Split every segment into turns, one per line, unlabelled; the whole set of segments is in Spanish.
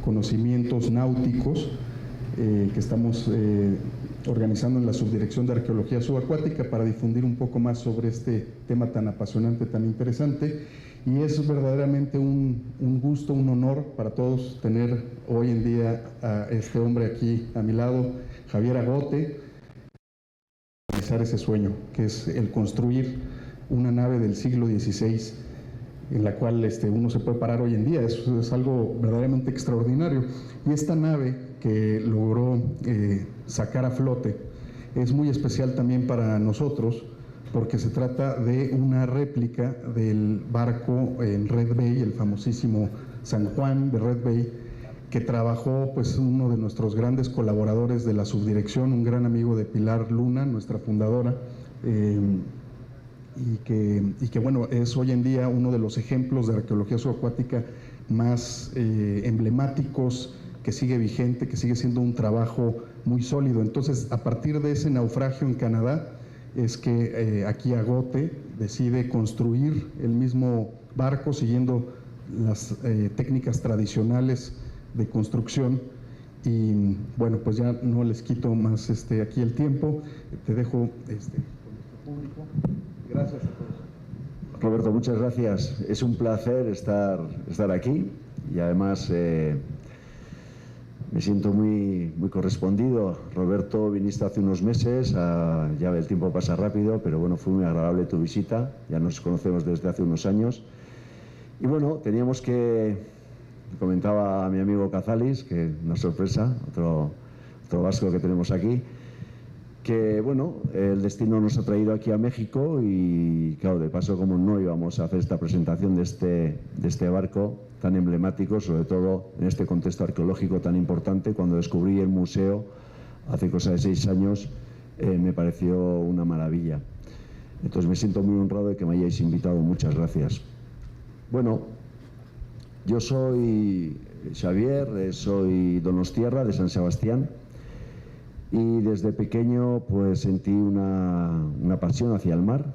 conocimientos náuticos que estamos organizando en la Subdirección de Arqueología Subacuática para difundir un poco más sobre este tema tan apasionante, tan interesante. Y es verdaderamente un gusto, un honor para todos tener hoy en día a este hombre aquí a mi lado, Javier Agote, realizar ese sueño, que es el construir una nave del siglo XVI en la cual uno se puede parar hoy en día. Eso es algo verdaderamente extraordinario. Y esta nave que logró sacar a flote es muy especial también para nosotros, porque se trata de una réplica del barco en Red Bay, el famosísimo San Juan de Red Bay, que trabajó pues uno de nuestros grandes colaboradores de la subdirección, un gran amigo de Pilar Luna, nuestra fundadora, y que bueno, es hoy en día uno de los ejemplos de arqueología subacuática más emblemáticos, que sigue vigente, que sigue siendo un trabajo muy sólido. Entonces, a partir de ese naufragio en Canadá, es que aquí Agote decide construir el mismo barco siguiendo las técnicas tradicionales de construcción. Y bueno, pues ya no les quito más aquí el tiempo, te dejo con nuestro público. Gracias a todos.
Roberto, muchas gracias. Es un placer estar aquí y además me siento muy correspondido. Roberto, viniste hace unos meses, ya el tiempo pasa rápido, pero bueno, fue muy agradable tu visita, ya nos conocemos desde hace unos años. Y bueno, teníamos que, comentaba a mi amigo Cazalis, que una sorpresa, otro vasco que tenemos aquí, que bueno, el destino nos ha traído aquí a México y claro, de paso como no íbamos a hacer esta presentación de este barco tan emblemático, sobre todo en este contexto arqueológico tan importante. Cuando descubrí el museo hace cosa de 6 años, me pareció una maravilla. Entonces me siento muy honrado de que me hayáis invitado. Muchas gracias. Bueno, yo soy Xavier, soy donostiarra de San Sebastián. Y desde pequeño pues sentí una pasión hacia el mar,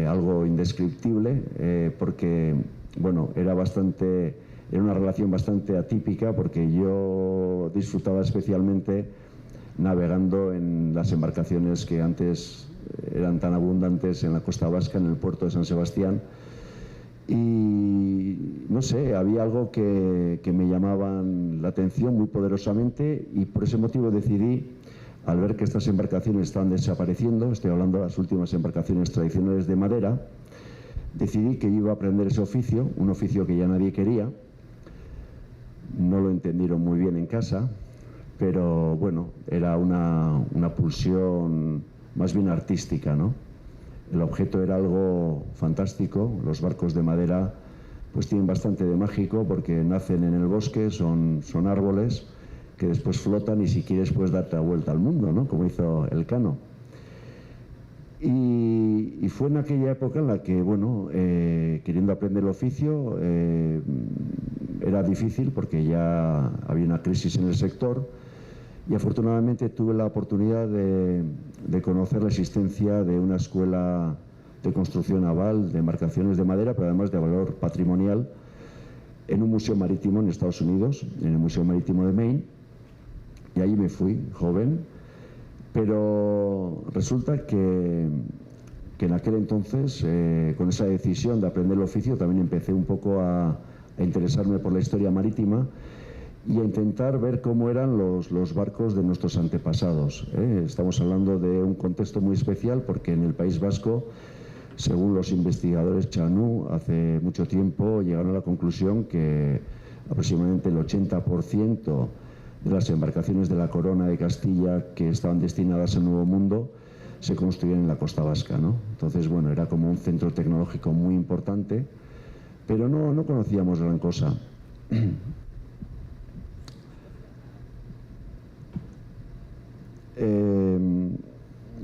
algo indescriptible, porque bueno, era una relación bastante atípica, porque yo disfrutaba especialmente navegando en las embarcaciones que antes eran tan abundantes en la costa vasca, en el puerto de San Sebastián. Y no sé, había algo que me llamaba la atención muy poderosamente, y por ese motivo decidí, al ver que estas embarcaciones estaban desapareciendo, estoy hablando de las últimas embarcaciones tradicionales de madera, decidí que iba a aprender ese oficio, un oficio que ya nadie quería. No lo entendieron muy bien en casa, pero bueno, era una pulsión más bien artística, ¿no? El objeto era algo fantástico. Los barcos de madera pues tienen bastante de mágico, porque nacen en el bosque, son árboles que después flotan y si quieres puedes darte la vuelta al mundo, ¿no? Como hizo Elcano. Y fue en aquella época en la que, bueno, queriendo aprender el oficio, era difícil porque ya había una crisis en el sector, y afortunadamente tuve la oportunidad de conocer la existencia de una escuela de construcción naval de embarcaciones de madera, pero además de valor patrimonial, en un museo marítimo en Estados Unidos, en el Museo Marítimo de Maine. Y ahí me fui, joven, pero resulta que en aquel entonces, con esa decisión de aprender el oficio, también empecé un poco a interesarme por la historia marítima y a intentar ver cómo eran los barcos de nuestros antepasados. Estamos hablando de un contexto muy especial, porque en el País Vasco, según los investigadores Chanú, hace mucho tiempo llegaron a la conclusión que aproximadamente el 80% de las embarcaciones de la Corona de Castilla que estaban destinadas al Nuevo Mundo se construían en la costa vasca, ¿no? Entonces, bueno, era como un centro tecnológico muy importante, pero no conocíamos gran cosa.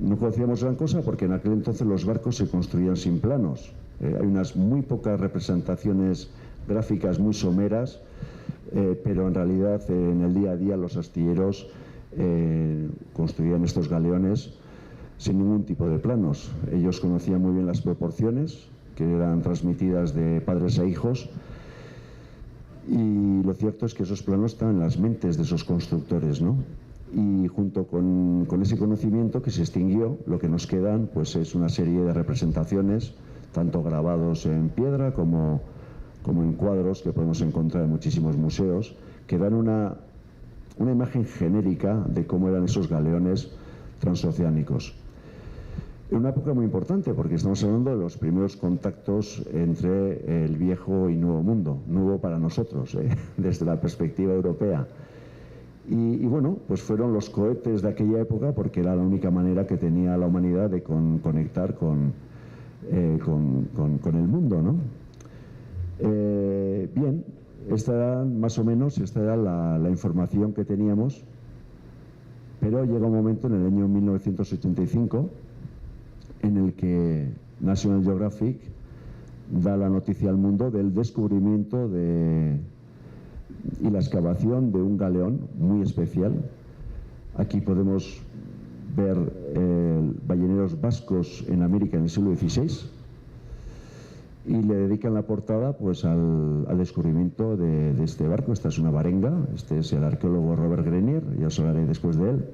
No conocíamos gran cosa porque en aquel entonces los barcos se construían sin planos. Hay unas muy pocas representaciones gráficas muy someras, pero en realidad en el día a día los astilleros construían estos galeones sin ningún tipo de planos. Ellos conocían muy bien las proporciones que eran transmitidas de padres a hijos, Y lo cierto es que esos planos están en las mentes de esos constructores, ¿no? Y junto con ese conocimiento que se extinguió, lo que nos quedan pues es una serie de representaciones, tanto grabados en piedra como en cuadros que podemos encontrar en muchísimos museos, que dan una imagen genérica de cómo eran esos galeones transoceánicos. En una época muy importante, porque estamos hablando de los primeros contactos entre el viejo y nuevo mundo, nuevo para nosotros, desde la perspectiva europea. Y bueno, pues fueron los cohetes de aquella época, porque era la única manera que tenía la humanidad de conectar con el mundo, ¿no? Bien, esta era más o menos la información que teníamos, pero llega un momento en el año 1985 en el que National Geographic da la noticia al mundo del descubrimiento y la excavación de un galeón muy especial. Aquí podemos ver balleneros vascos en América en el siglo XVI, y le dedican la portada pues al descubrimiento de este barco. Esta es una varenga, este es el arqueólogo Robert Grenier, ya os hablaré después de él.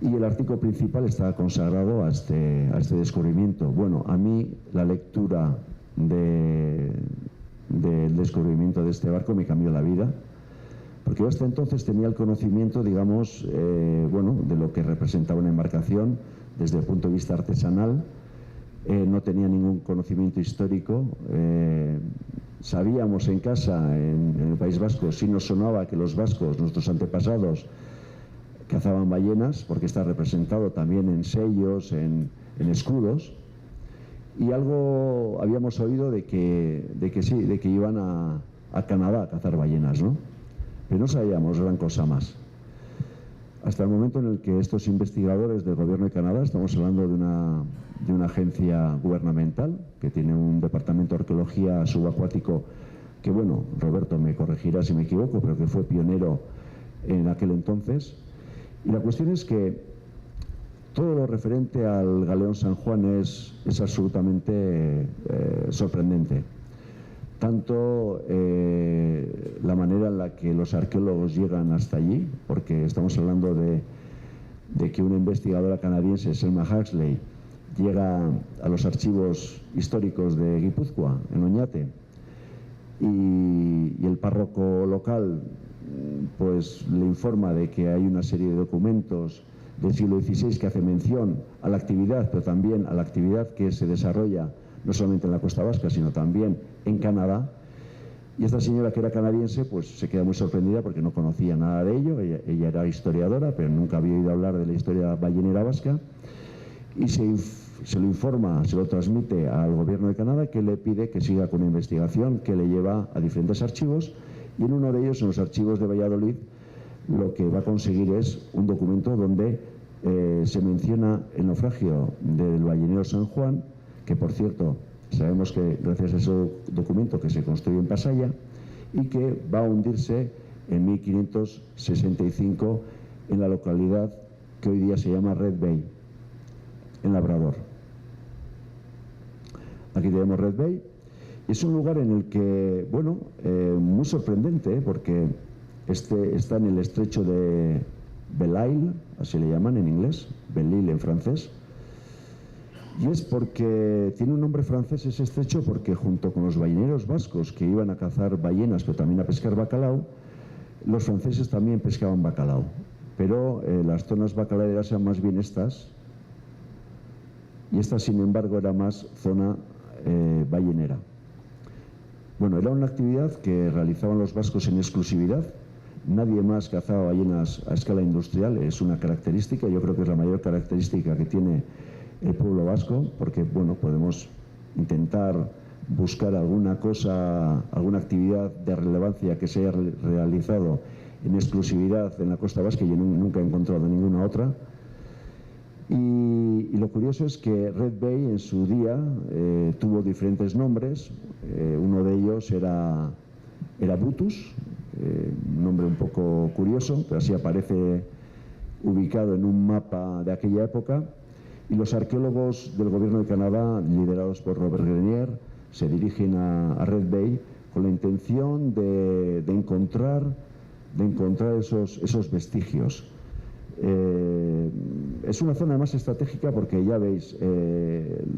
Y el artículo principal está consagrado a este descubrimiento. Bueno, a mí la lectura del descubrimiento de este barco me cambió la vida, porque yo hasta entonces tenía el conocimiento, digamos, de lo que representaba una embarcación desde el punto de vista artesanal. No tenía ningún conocimiento histórico. Sabíamos en casa, en el País Vasco, sí nos sonaba que los vascos, nuestros antepasados, cazaban ballenas, porque está representado también en sellos, en escudos, y algo habíamos oído de que iban a Canadá a cazar ballenas, ¿no? Pero no sabíamos gran cosa más. Hasta el momento en el que estos investigadores del gobierno de Canadá, estamos hablando de una agencia gubernamental que tiene un departamento de arqueología subacuático que, bueno, Roberto me corregirá si me equivoco, pero que fue pionero en aquel entonces. Y la cuestión es que todo lo referente al galeón San Juan es absolutamente sorprendente. Tanto la manera en la que los arqueólogos llegan hasta allí, porque estamos hablando de que una investigadora canadiense, Selma Huxley, llega a los archivos históricos de Guipúzcoa, en Oñate, y el párroco local pues le informa de que hay una serie de documentos del siglo XVI que hace mención a la actividad, pero también a la actividad que se desarrolla no solamente en la costa vasca, sino también en Canadá. Y esta señora, que era canadiense, pues se queda muy sorprendida porque no conocía nada de ello. Ella era historiadora, pero nunca había oído hablar de la historia ballenera vasca, y se lo informa, se lo transmite al gobierno de Canadá, que le pide que siga con una investigación que le lleva a diferentes archivos, y en uno de ellos, en los archivos de Valladolid, lo que va a conseguir es un documento donde se menciona el naufragio del ballenero San Juan, que por cierto sabemos que gracias a ese documento que se construyó en Pasaya, y que va a hundirse en 1565 en la localidad que hoy día se llama Red Bay, en Labrador. Aquí tenemos Red Bay. Es un lugar en el que, bueno, muy sorprendente, porque está en el estrecho de Belle-Isle, así le llaman en inglés, Belle-Isle en francés. Y es porque tiene un nombre francés ese estrecho, porque junto con los balleneros vascos que iban a cazar ballenas, pero también a pescar bacalao, los franceses también pescaban bacalao. Pero las zonas bacaladeras eran más bien estas, y esta, sin embargo, era más zona ballenera. Bueno, era una actividad que realizaban los vascos en exclusividad. Nadie más cazaba ballenas a escala industrial, es una característica, yo creo que es la mayor característica que tiene el pueblo vasco, porque, bueno, podemos intentar buscar alguna cosa, alguna actividad de relevancia que se haya realizado en exclusividad en la costa vasca, y yo nunca he encontrado ninguna otra. Y lo curioso es que Red Bay en su día tuvo diferentes nombres. Uno de ellos era Brutus, un nombre un poco curioso, pero así aparece ubicado en un mapa de aquella época. Y los arqueólogos del gobierno de Canadá, liderados por Robert Grenier, se dirigen a Red Bay con la intención de encontrar esos vestigios. Es una zona más estratégica porque ya veis,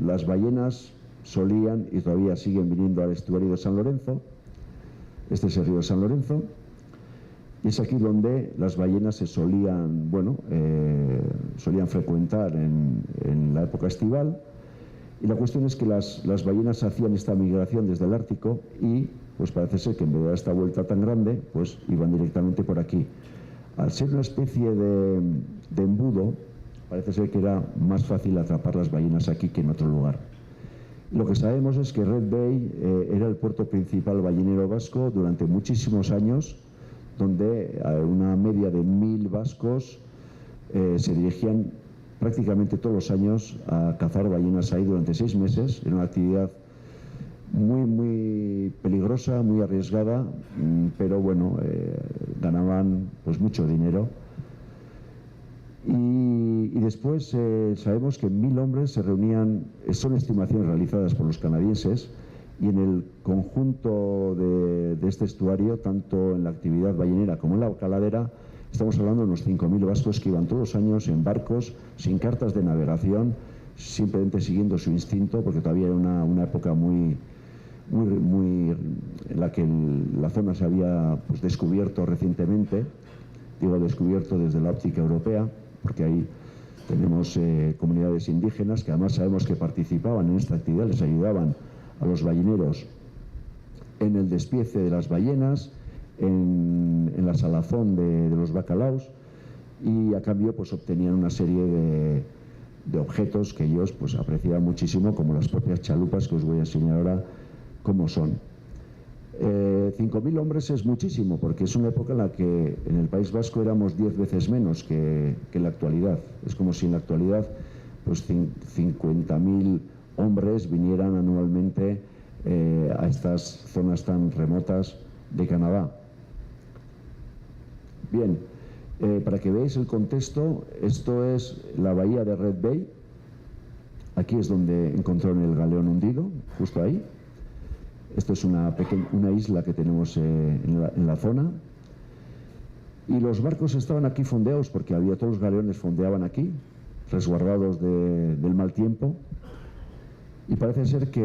las ballenas solían y todavía siguen viniendo al estuario de San Lorenzo. Este es el río de San Lorenzo, y es aquí donde las ballenas se solían frecuentar en la época estival. Y la cuestión es que las ballenas hacían esta migración desde el Ártico y pues parece ser que en vez de dar esta vuelta tan grande, pues iban directamente por aquí. Al ser una especie de embudo, parece ser que era más fácil atrapar las ballenas aquí que en otro lugar. Lo que sabemos es que Red Bay era el puerto principal ballenero vasco durante muchísimos años, donde a una media de 1000 vascos se dirigían prácticamente todos los años a cazar ballenas ahí durante 6 meses. Era una actividad muy peligrosa, muy arriesgada, pero bueno, ganaban pues mucho dinero. Y después sabemos que 1000 hombres se reunían, son estimaciones realizadas por los canadienses, y en el conjunto de este estuario, tanto en la actividad ballenera como en la caladera, estamos hablando de unos 5000 vascos que iban todos los años en barcos, sin cartas de navegación, simplemente siguiendo su instinto, porque todavía era una época muy en la que la zona se había pues descubierto recientemente, digo descubierto desde la óptica europea, porque ahí tenemos comunidades indígenas que además sabemos que participaban en esta actividad, les ayudaban a los balleneros en el despiece de las ballenas, en la salazón de los bacalaos, y a cambio pues obtenían una serie de objetos que ellos pues apreciaban muchísimo, como las propias chalupas, que os voy a enseñar ahora cómo son. 5000 hombres es muchísimo, porque es una época en la que en el País Vasco éramos 10 veces menos que en la actualidad. Es como si en la actualidad pues 50.000 hombres vinieran anualmente a estas zonas tan remotas de Canadá. Bien, para que veáis el contexto, esto es la bahía de Red Bay. Aquí es donde encontraron el galeón hundido, justo ahí. Esto es una isla que tenemos en la zona. Y los barcos estaban aquí fondeados porque todos los galeones fondeaban aquí, resguardados del mal tiempo. Y parece ser que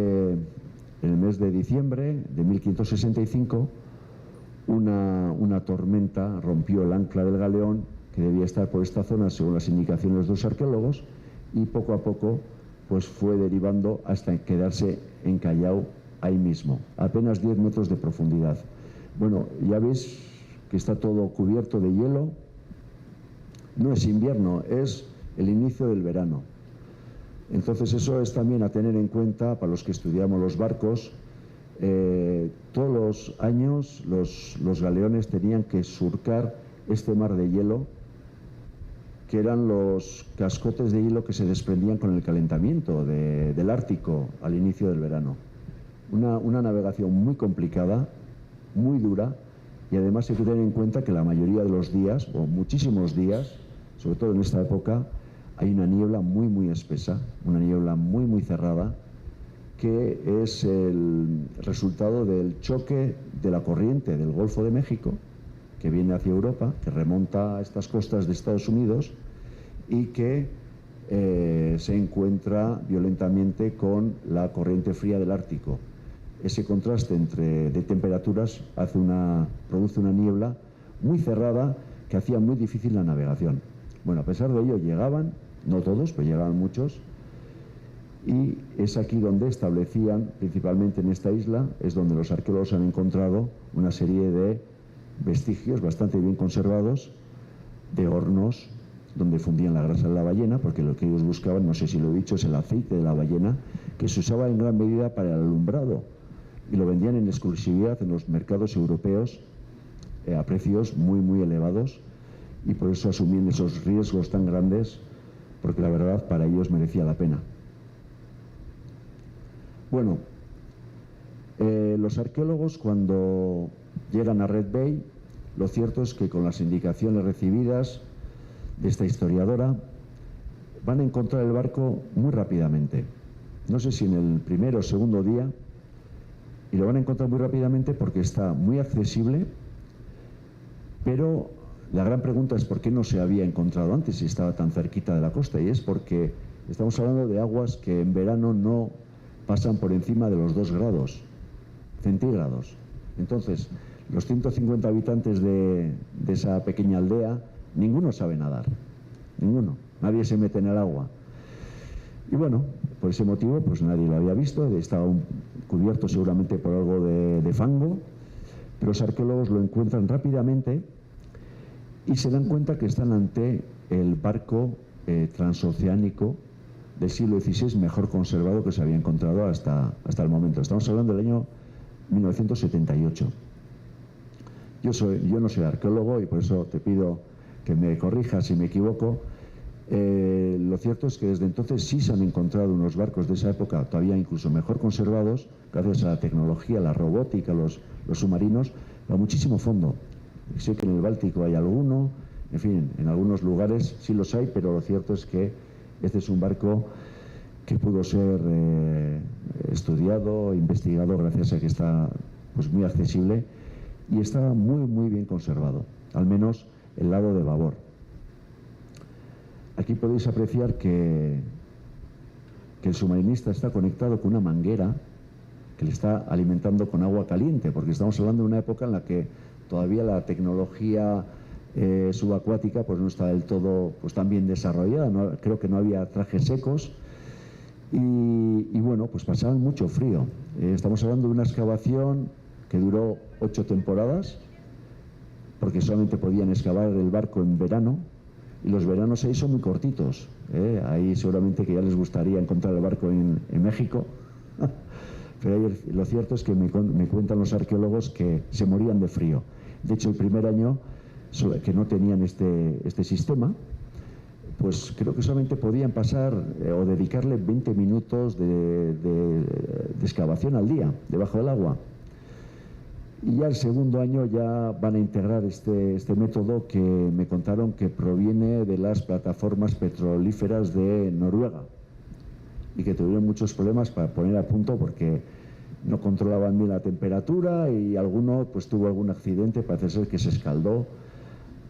en el mes de diciembre de 1565 una tormenta rompió el ancla del galeón, que debía estar por esta zona según las indicaciones de los arqueólogos, y poco a poco pues fue derivando hasta quedarse encallado ahí mismo, a apenas 10 metros de profundidad. Bueno, ya veis que está todo cubierto de hielo. No es invierno, es el inicio del verano. Entonces eso es también a tener en cuenta para los que estudiamos los barcos. Todos los años los galeones tenían que surcar este mar de hielo, que eran los cascotes de hielo que se desprendían con el calentamiento del Ártico al inicio del verano. Una navegación muy complicada, muy dura, y además hay que tener en cuenta que la mayoría de los días, o muchísimos días, sobre todo en esta época, hay una niebla muy espesa, una niebla muy cerrada, que es el resultado del choque de la corriente del Golfo de México, que viene hacia Europa, que remonta a estas costas de Estados Unidos y que se encuentra violentamente con la corriente fría del Ártico. Ese contraste de temperaturas produce una niebla muy cerrada que hacía muy difícil la navegación. Bueno, a pesar de ello llegaban, no todos, pero llegaban muchos, y es aquí donde establecían, principalmente en esta isla, es donde los arqueólogos han encontrado una serie de vestigios bastante bien conservados de hornos donde fundían la grasa de la ballena, porque lo que ellos buscaban, no sé si lo he dicho, es el aceite de la ballena, que se usaba en gran medida para el alumbrado, y lo vendían en exclusividad en los mercados europeos a precios muy elevados, y por eso asumían esos riesgos tan grandes, porque la verdad para ellos merecía la pena. Bueno, los arqueólogos cuando llegan a Red Bay, lo cierto es que con las indicaciones recibidas de esta historiadora van a encontrar el barco muy rápidamente. No sé si en el primer o segundo día Y lo van a encontrar muy rápidamente porque está muy accesible, pero la gran pregunta es por qué no se había encontrado antes si estaba tan cerquita de la costa, y es porque estamos hablando de aguas que en verano no pasan por encima de los 2 grados centígrados. Entonces, los 150 habitantes de esa pequeña aldea, ninguno sabe nadar, ninguno, nadie se mete en el agua. Y bueno, por ese motivo, pues nadie lo había visto, estaba cubierto seguramente por algo de fango, pero los arqueólogos lo encuentran rápidamente y se dan cuenta que están ante el barco transoceánico del siglo XVI mejor conservado que se había encontrado hasta el momento. Estamos hablando del año 1978. Yo no soy arqueólogo y por eso te pido que me corrijas si me equivoco. Lo cierto es que desde entonces sí se han encontrado unos barcos de esa época todavía incluso mejor conservados, gracias a la tecnología, la robótica, los submarinos, a muchísimo fondo. Sé que en el Báltico hay alguno, en fin, en algunos lugares sí los hay, pero lo cierto es que este es un barco que pudo ser estudiado, investigado, gracias a que está pues muy accesible y está muy bien conservado, al menos el lado de babor. Aquí podéis apreciar que el submarinista está conectado con una manguera que le está alimentando con agua caliente, porque estamos hablando de una época en la que todavía la tecnología subacuática pues no está del todo pues tan bien desarrollada, creo que no había trajes secos y bueno, pues pasaban mucho frío. Estamos hablando de una excavación que duró 8 temporadas, porque solamente podían excavar el barco en verano, y los veranos ahí son muy cortitos. Ahí seguramente que ya les gustaría encontrar el barco en México, pero lo cierto es que me cuentan los arqueólogos que se morían de frío. De hecho, el primer año que no tenían este sistema, pues creo que solamente podían pasar o dedicarle 20 minutos de excavación al día, debajo del agua. Y ya el segundo año ya van a integrar este método que me contaron que proviene de las plataformas petrolíferas de Noruega y que tuvieron muchos problemas para poner a punto porque no controlaban bien la temperatura y alguno pues tuvo algún accidente, parece ser que se escaldó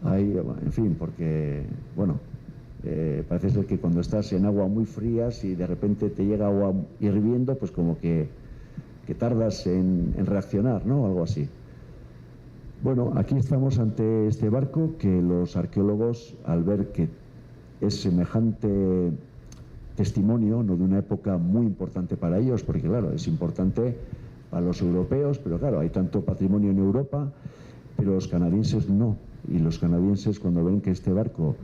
ahí, en fin, porque bueno, parece ser que cuando estás en agua muy frías y de repente te llega agua hirviendo, pues como que tardas en reaccionar, ¿no? Algo así. Bueno, aquí estamos ante este barco que los arqueólogos, al ver que es semejante testimonio, ¿no?, de una época muy importante para ellos, porque claro, es importante para los europeos, pero claro, hay tanto patrimonio en Europa, pero los canadienses no. Y los canadienses, cuando ven que este barco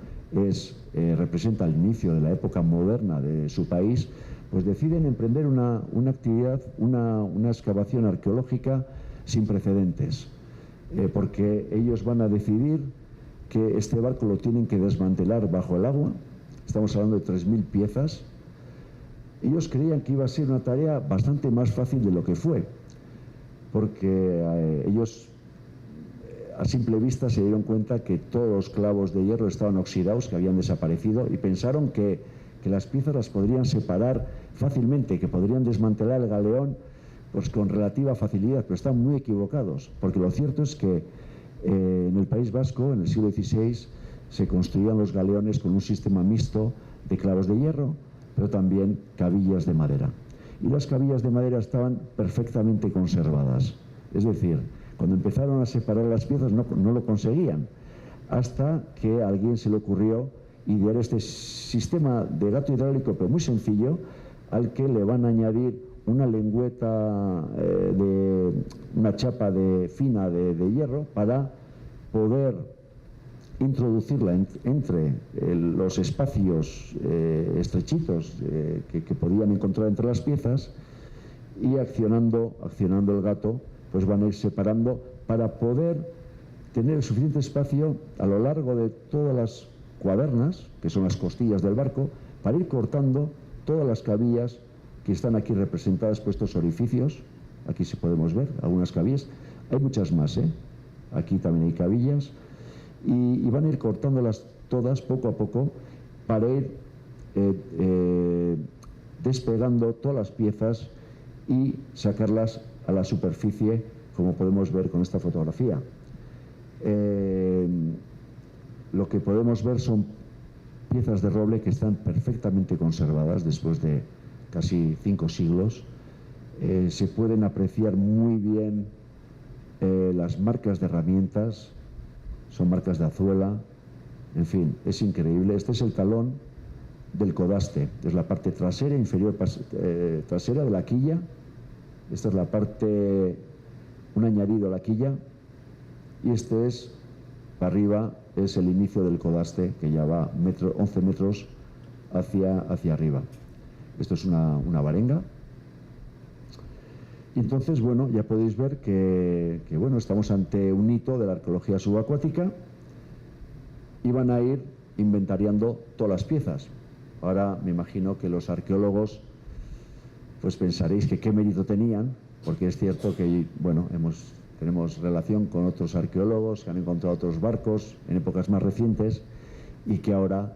representa el inicio de la época moderna de su país, pues deciden emprender una actividad, una excavación arqueológica sin precedentes, porque ellos van a decidir que este barco lo tienen que desmantelar bajo el agua. Estamos hablando de 3.000 piezas. Ellos creían que iba a ser una tarea bastante más fácil de lo que fue, porque ellos a simple vista se dieron cuenta que todos los clavos de hierro estaban oxidados, que habían desaparecido, y pensaron que las piezas las podrían separar fácilmente, que podrían desmantelar el galeón pues con relativa facilidad, pero están muy equivocados, porque lo cierto es que en el País Vasco, en el siglo XVI, se construían los galeones con un sistema mixto de clavos de hierro, pero también cabillas de madera. Y las cabillas de madera estaban perfectamente conservadas. Es decir, cuando empezaron a separar las piezas no lo conseguían, hasta que a alguien se le ocurrió idear este sistema de gato hidráulico, pero muy sencillo, al que le van a añadir una lengüeta una chapa fina de hierro para poder introducirla entre los espacios estrechitos que podían encontrar entre las piezas, y accionando el gato pues van a ir separando para poder tener suficiente espacio a lo largo de todas las cuadernas, que son las costillas del barco, para ir cortando todas las cabillas que están aquí representadas por estos orificios. Aquí se podemos ver algunas cabillas, hay muchas más, aquí también hay cabillas, y van a ir cortándolas todas poco a poco para ir despegando todas las piezas y sacarlas a la superficie, como podemos ver con esta fotografía. Lo que podemos ver son piezas de roble que están perfectamente conservadas después de casi 5 siglos. Se pueden apreciar muy bien las marcas de herramientas, son marcas de azuela, en fin, es increíble. Este es el talón del codaste, es la parte trasera, inferior trasera de la quilla. Esta es la parte, un añadido a la quilla, y este es, para arriba, es el inicio del codaste, que ya va 11 metros hacia arriba. Esto es una varenga. Y entonces, bueno, ya podéis ver que bueno, estamos ante un hito de la arqueología subacuática y van a ir inventariando todas las piezas. Ahora me imagino que los arqueólogos pues pensaréis que qué mérito tenían, porque es cierto que, bueno, tenemos relación con otros arqueólogos que han encontrado otros barcos en épocas más recientes y que ahora,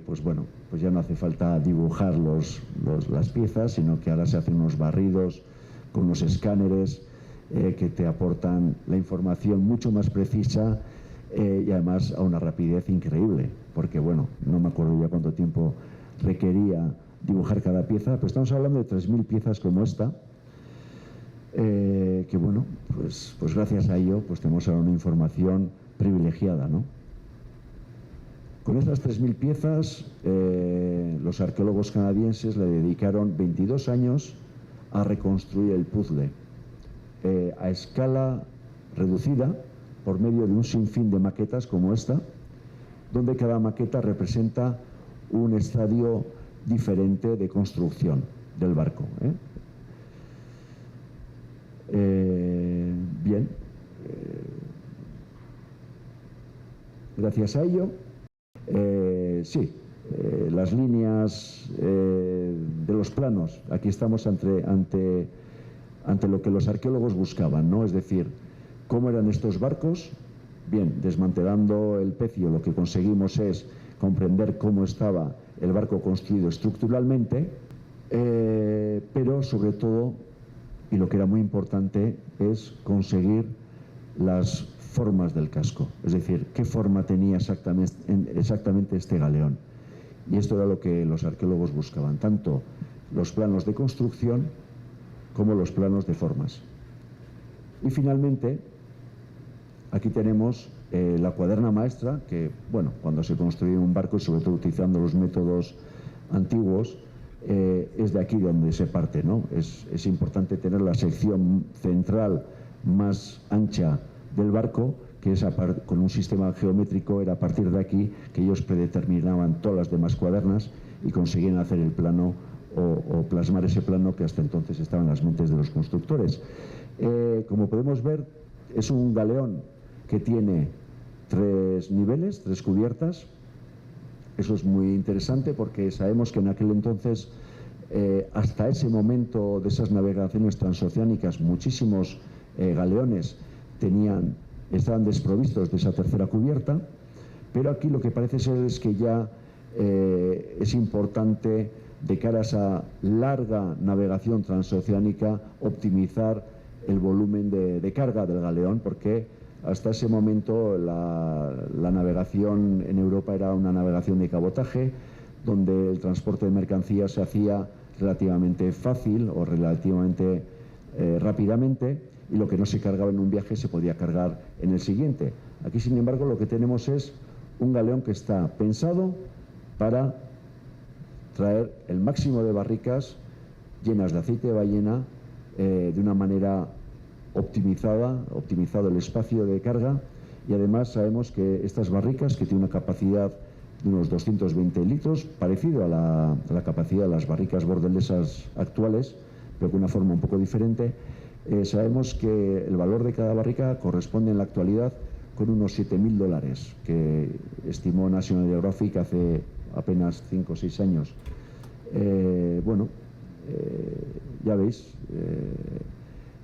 pues bueno, pues ya no hace falta dibujar las piezas, sino que ahora se hacen unos barridos con unos escáneres que te aportan la información mucho más precisa y además a una rapidez increíble, porque bueno, no me acuerdo ya cuánto tiempo requería dibujar cada pieza, pero estamos hablando de 3.000 piezas como esta, que bueno, pues gracias a ello pues tenemos ahora una información privilegiada, ¿no? Con estas 3.000 piezas, los arqueólogos canadienses le dedicaron 22 años a reconstruir el puzzle a escala reducida por medio de un sinfín de maquetas como esta, donde cada maqueta representa un estadio diferente de construcción del barco. Bien, gracias a ello, las líneas de los planos, aquí estamos ante lo que los arqueólogos buscaban, ¿no? Es decir, ¿cómo eran estos barcos? Bien, desmantelando el pecio, lo que conseguimos es comprender cómo estaba el barco construido estructuralmente, pero sobre todo, y lo que era muy importante, es conseguir las formas del casco, es decir, qué forma tenía exactamente este galeón. Y esto era lo que los arqueólogos buscaban, tanto los planos de construcción como los planos de formas. Y finalmente, aquí tenemos la cuaderna maestra, que, bueno, cuando se construye un barco, sobre todo utilizando los métodos antiguos, es de aquí donde se parte, ¿no? Es importante tener la sección central más ancha del barco, que es con un sistema geométrico, era a partir de aquí que ellos predeterminaban todas las demás cuadernas y conseguían hacer el plano o plasmar ese plano que hasta entonces estaba en las mentes de los constructores. Como podemos ver, es un galeón que tiene 3 niveles, 3 cubiertas. Eso es muy interesante porque sabemos que en aquel entonces, hasta ese momento de esas navegaciones transoceánicas, muchísimos galeones estaban desprovistos de esa tercera cubierta, pero aquí lo que parece ser es que ya es importante, de cara a esa larga navegación transoceánica, optimizar el volumen de carga del galeón, porque hasta ese momento la navegación en Europa era una navegación de cabotaje, donde el transporte de mercancías se hacía relativamente fácil o relativamente rápidamente, y lo que no se cargaba en un viaje se podía cargar en el siguiente. Aquí, sin embargo, lo que tenemos es un galeón que está pensado para traer el máximo de barricas llenas de aceite de ballena de una manera optimizado el espacio de carga, y además sabemos que estas barricas, que tienen una capacidad de unos 220 litros, parecido a la capacidad de las barricas bordelesas actuales, pero con una forma un poco diferente, sabemos que el valor de cada barrica corresponde en la actualidad con unos $7.000, que estimó National Geographic hace apenas 5 o 6 años. Ya veis,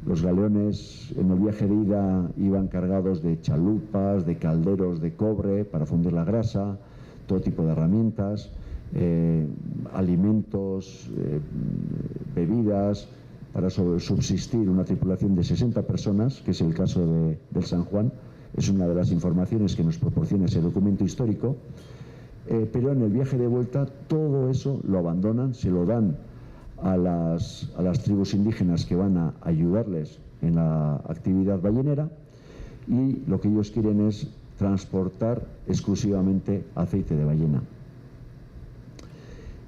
los galeones en el viaje de ida iban cargados de chalupas, de calderos de cobre para fundir la grasa, todo tipo de herramientas, alimentos, bebidas, para subsistir una tripulación de 60 personas, que es el caso del San Juan. Es una de las informaciones que nos proporciona ese documento histórico. Pero en el viaje de vuelta todo eso lo abandonan, se lo dan a las tribus indígenas que van a ayudarles en la actividad ballenera, y lo que ellos quieren es transportar exclusivamente aceite de ballena.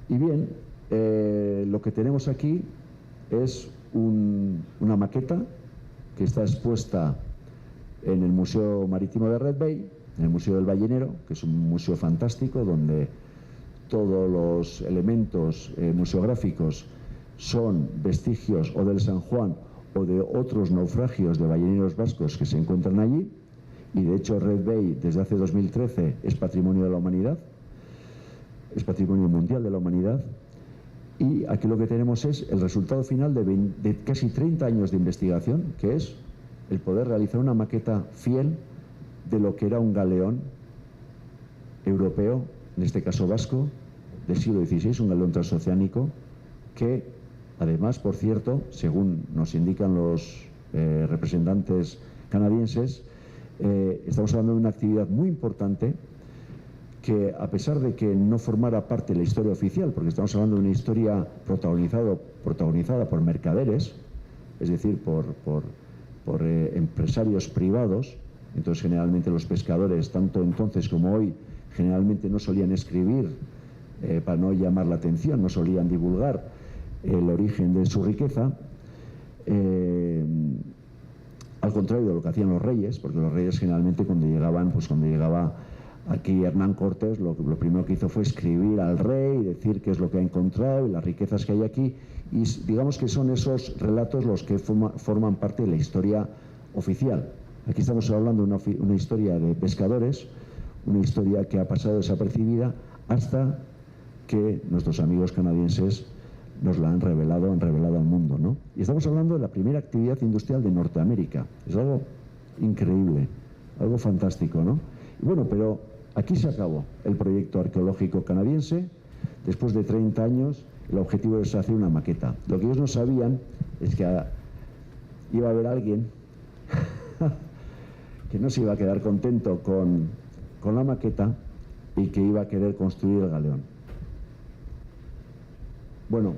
Y bien, lo que tenemos aquí es una maqueta que está expuesta en el Museo Marítimo de Red Bay, en el Museo del Ballenero, que es un museo fantástico donde todos los elementos museográficos son vestigios o del San Juan o de otros naufragios de balleneros vascos que se encuentran allí. Y de hecho Red Bay desde hace 2013 es Patrimonio de la Humanidad, es Patrimonio Mundial de la Humanidad. Y aquí lo que tenemos es el resultado final de casi 30 años de investigación, que es el poder realizar una maqueta fiel de lo que era un galeón europeo, en este caso vasco, del siglo XVI, un galeón transoceánico, que además, por cierto, según nos indican los representantes canadienses, estamos hablando de una actividad muy importante que, a pesar de que no formara parte de la historia oficial, porque estamos hablando de una historia protagonizada por mercaderes, es decir, por empresarios privados. Entonces, generalmente los pescadores, tanto entonces como hoy, generalmente no solían escribir para no llamar la atención, no solían divulgar el origen de su riqueza, al contrario de lo que hacían los reyes, porque los reyes generalmente cuando llegaba aquí Hernán Cortés, lo primero que hizo fue escribir al rey y decir qué es lo que ha encontrado y las riquezas que hay aquí, y digamos que son esos relatos los que forman parte de la historia oficial. Aquí estamos hablando de una historia de pescadores, una historia que ha pasado desapercibida hasta que nuestros amigos canadienses nos la han revelado al mundo, ¿no? Y estamos hablando de la primera actividad industrial de Norteamérica. Es algo increíble, algo fantástico, ¿no? Y bueno, pero aquí se acabó el proyecto arqueológico canadiense. Después de 30 años, el objetivo es hacer una maqueta. Lo que ellos no sabían es que iba a haber alguien que no se iba a quedar contento con la maqueta y que iba a querer construir el galeón. Bueno,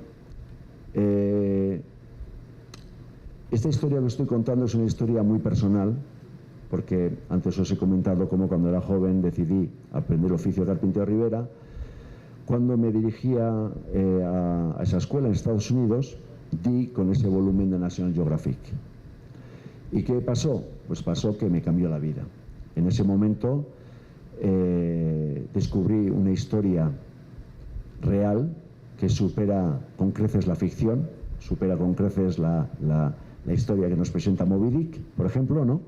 esta historia que estoy contando es una historia muy personal, porque antes os he comentado cómo cuando era joven decidí aprender el oficio de carpintero Rivera. Cuando me dirigía a esa escuela en Estados Unidos, di con ese volumen de National Geographic. ¿Y qué pasó? Pues pasó que me cambió la vida. En ese momento descubrí una historia real que supera con creces la ficción, supera con creces la historia que nos presenta Moby Dick, por ejemplo, ¿no?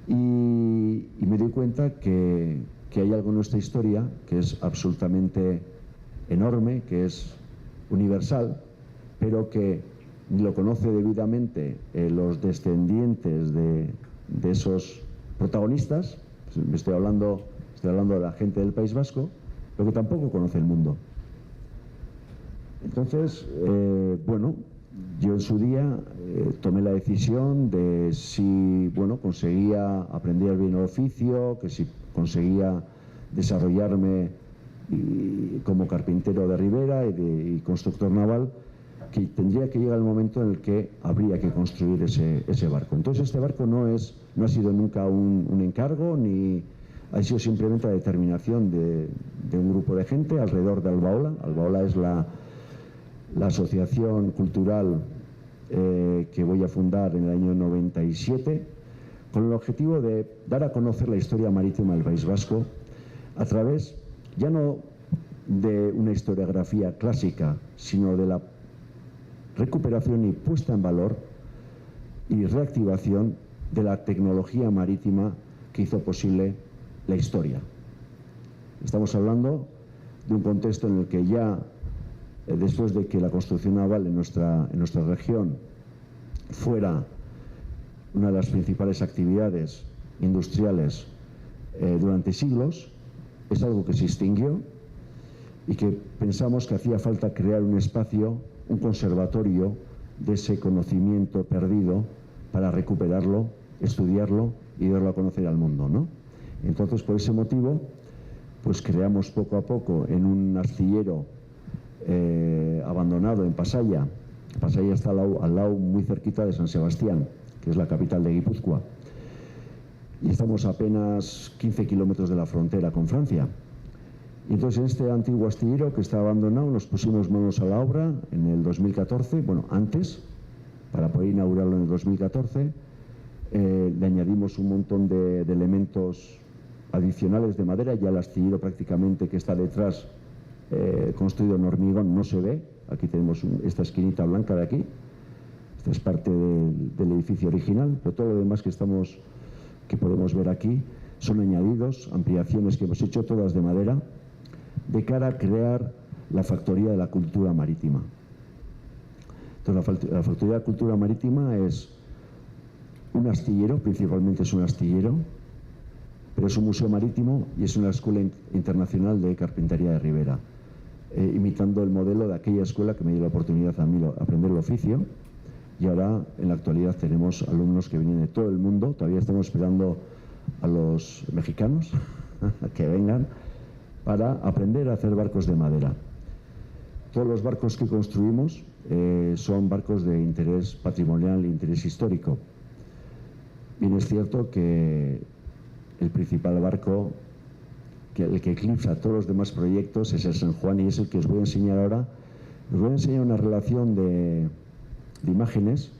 Y me di cuenta que hay algo en nuestra historia que es absolutamente enorme, que es universal, pero que ni lo conoce debidamente los descendientes de esos protagonistas. Estoy hablando de la gente del País Vasco, pero que tampoco conoce el mundo. Entonces, bueno, yo en su día tomé la decisión de si, bueno, conseguía aprender bien el oficio, que si conseguía desarrollarme como carpintero de Rivera y constructor naval, que tendría que llegar el momento en el que habría que construir ese barco. Entonces este barco no ha sido nunca un encargo, ni ha sido simplemente la determinación de un grupo de gente alrededor de Albaola. Albaola es la asociación cultural que voy a fundar en el año 97, con el objetivo de dar a conocer la historia marítima del País Vasco a través, ya no de una historiografía clásica, sino de la recuperación y puesta en valor y reactivación de la tecnología marítima que hizo posible la historia. Estamos hablando de un contexto en el que ya después de que la construcción naval en nuestra región fuera una de las principales actividades industriales durante siglos, es algo que se extinguió y que pensamos que hacía falta crear un espacio, un conservatorio de ese conocimiento perdido para recuperarlo, estudiarlo y darlo a conocer al mundo, ¿no? Entonces, por ese motivo, pues creamos poco a poco en un astillero abandonado en Pasaya. Pasaya está al lado muy cerquita de San Sebastián, que es la capital de Guipúzcoa. Y estamos a apenas 15 kilómetros de la frontera con Francia. Y entonces en este antiguo astillero que está abandonado nos pusimos manos a la obra en el 2014, bueno, antes, para poder inaugurarlo en el 2014, le añadimos un montón de elementos adicionales de madera. Ya el astillero prácticamente que está detrás, construido en hormigón, no se ve. Aquí tenemos esta esquinita blanca de aquí. Esta es parte del edificio original, pero todo lo demás que podemos ver aquí son añadidos, ampliaciones que hemos hecho, todas de madera, de cara a crear la factoría de la cultura marítima. Entonces, la factoría de la cultura marítima es un astillero, principalmente es un astillero, pero es un museo marítimo y es una escuela internacional de carpintería de Ribera, imitando el modelo de aquella escuela que me dio la oportunidad a mí de aprender el oficio. Y ahora, en la actualidad, tenemos alumnos que vienen de todo el mundo. Todavía estamos esperando a los mexicanos que vengan para aprender a hacer barcos de madera. Todos los barcos que construimos son barcos de interés patrimonial e interés histórico. Bien, es cierto que el principal barco, el que eclipsa todos los demás proyectos, es el San Juan, y es el que os voy a enseñar ahora. Os voy a enseñar una relación de imágenes